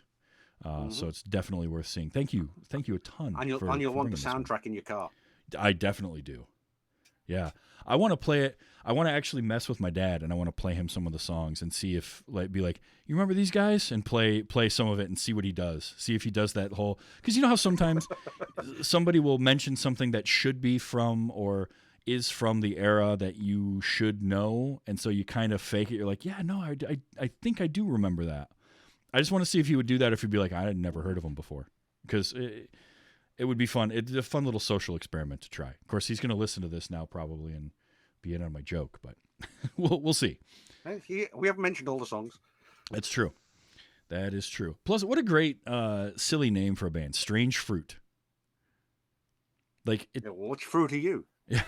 So it's definitely worth seeing. Thank you a ton. And you'll want the soundtrack in your car. I definitely do. Yeah, I want to play it. I want to actually mess with my dad, and I want to play him some of the songs and see if, be like, you remember these guys, and play some of it and see what he does. See if he does that whole, because you know how sometimes somebody will mention something that should be from or is from the era that you should know, and so you kind of fake it. You're like, yeah, no, I think I do remember that. I just want to see if he would do that, if he'd be like, I had never heard of him before, because it would be fun. It's a fun little social experiment to try. Of course, he's going to listen to this now probably and be in on my joke, but we'll see. We haven't mentioned all the songs. That's true. That is true. Plus, what a great silly name for a band, Strange Fruit. Like, yeah, well, which fruit are you? Yeah,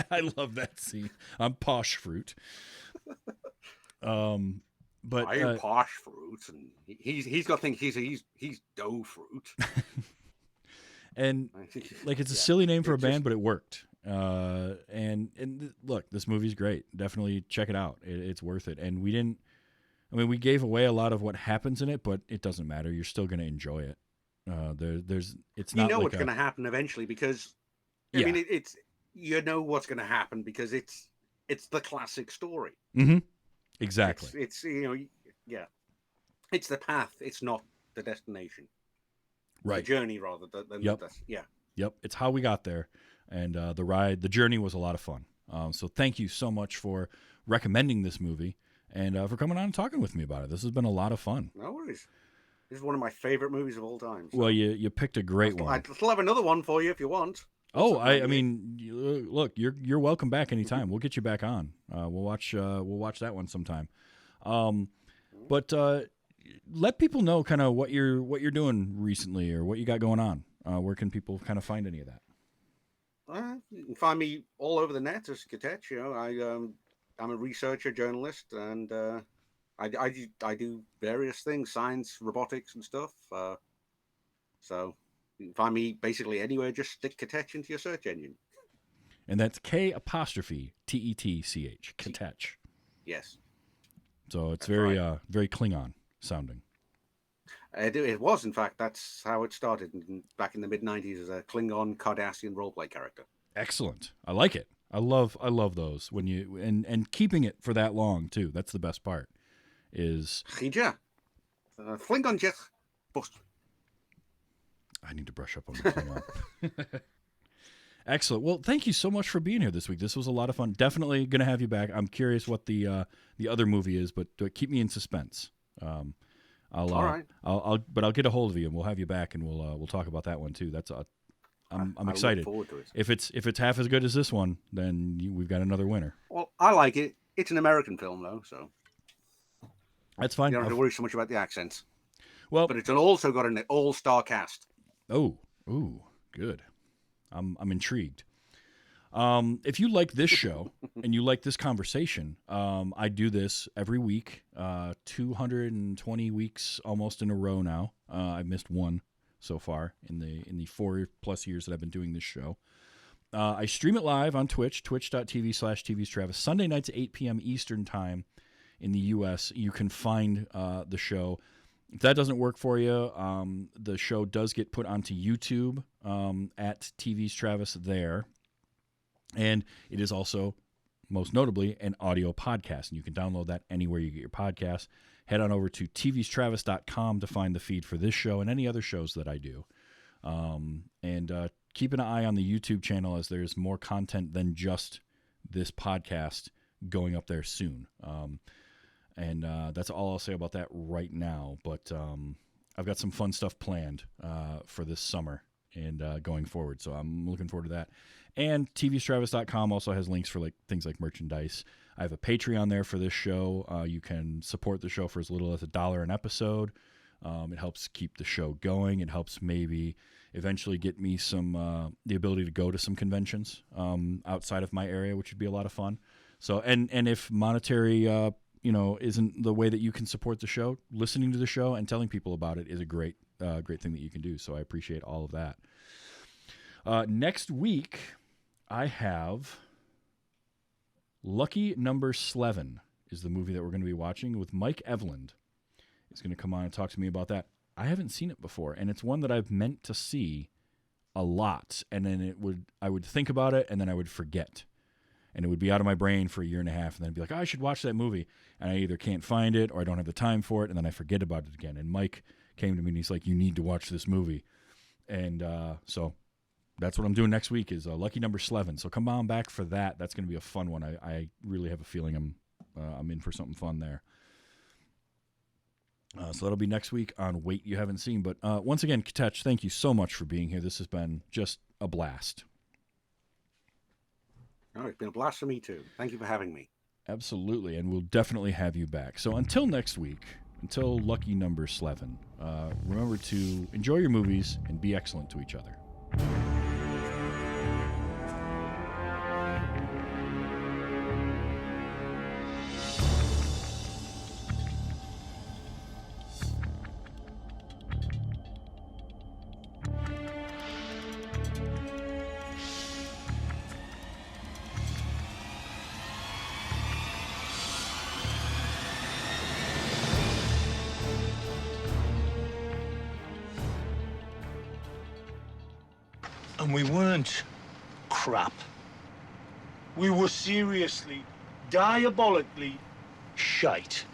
I love that scene. I'm Posh Fruit. But I am Posh Fruit, and he's got things. He's dough fruit. And like, it's a silly name for a band, but it worked. And look, this movie's great. Definitely check it out. It's worth it. And we gave away a lot of what happens in it, but it doesn't matter. You're still going to enjoy it. It's not. You know like what's going to happen eventually, because I mean, it's you know what's going to happen because it's the classic story. Mm-hmm. Exactly. It's it's the path. It's not the destination. Right. The journey rather than Yep. It's how we got there, and the journey was a lot of fun. So thank you so much for recommending this movie and for coming on and talking with me about it. This has been a lot of fun. No worries. This is one of my favorite movies of all time. So. Well, you picked a great one. I'd still have another one for you if you want. Oh, I mean, look, you're welcome back anytime. We'll get you back on. We'll watch that one sometime. But let people know kind of what you're doing recently or what you got going on. Where can people kind of find any of that? You can find me all over the net as Ketech. You know, I'm a researcher, journalist, and I do various things, science, robotics, and stuff. So. You can find me basically anywhere. Just stick Ketech into your search engine. And that's K''Tetch, Ketech. Yes. So it's very Klingon sounding. It was, in fact, that's how it started back in the mid-90s as a Klingon Cardassian roleplay character. Excellent. I like it. I love those when you and keeping it for that long too. That's the best part. Is Chija. Klingon Jet Bust. I need to brush up on the Klingon. Excellent. Well, thank you so much for being here this week. This was a lot of fun. Definitely going to have you back. I'm curious what the other movie is, but keep me in suspense. All right. I'll get a hold of you and we'll have you back and we'll talk about that one too. I'm excited. Look forward to it. If it's half as good as this one, then we've got another winner. Well, I like it. It's an American film though, so that's fine. You don't have to worry so much about the accents. Well, but it's also got an all-star cast. Oh, good. I'm intrigued. If you like this show and you like this conversation, I do this every week, 220 weeks almost in a row now. I've missed one so far in the 4+ years that I've been doing this show. I stream it live on Twitch, twitch.tv/TVsTravis, Sunday nights at 8 p.m. Eastern Time in the U.S. You can find the show. If that doesn't work for you, the show does get put onto YouTube at TV's Travis there. And it is also, most notably, an audio podcast. And you can download that anywhere you get your podcasts. Head on over to tvstravis.com to find the feed for this show and any other shows that I do. And keep an eye on the YouTube channel as there's more content than just this podcast going up there soon. And that's all I'll say about that right now. But I've got some fun stuff planned for this summer and going forward. So I'm looking forward to that. And tvstravis.com also has links for things like merchandise. I have a Patreon there for this show. You can support the show for as little as $1 an episode. It helps keep the show going. It helps maybe eventually get me some the ability to go to some conventions outside of my area, which would be a lot of fun. So and if monetary isn't the way that you can support the show, listening to the show and telling people about it is a great thing that you can do. So I appreciate all of that. Next week, I have Lucky Number Slevin is the movie that we're going to be watching with Mike Evland. He's going to come on and talk to me about that. I haven't seen it before, and it's one that I've meant to see a lot, and then I would think about it, and then I would forget. And it would be out of my brain for a year and a half, and then I'd be like, I should watch that movie. And I either can't find it or I don't have the time for it, and then I forget about it again. And Mike came to me and he's like, you need to watch this movie. And so that's what I'm doing next week is Lucky Number Slevin. So come on back for that. That's going to be a fun one. I really have a feeling I'm in for something fun there. So that'll be next week on Wait You Haven't Seen. But once again, Ketech, thank you so much for being here. This has been just a blast. Oh, it's been a blast for me too. Thank you for having me. Absolutely, and we'll definitely have you back. So until next week, until Lucky Number Slevin, remember to enjoy your movies and be excellent to each other. And we weren't crap. We were seriously, diabolically shite.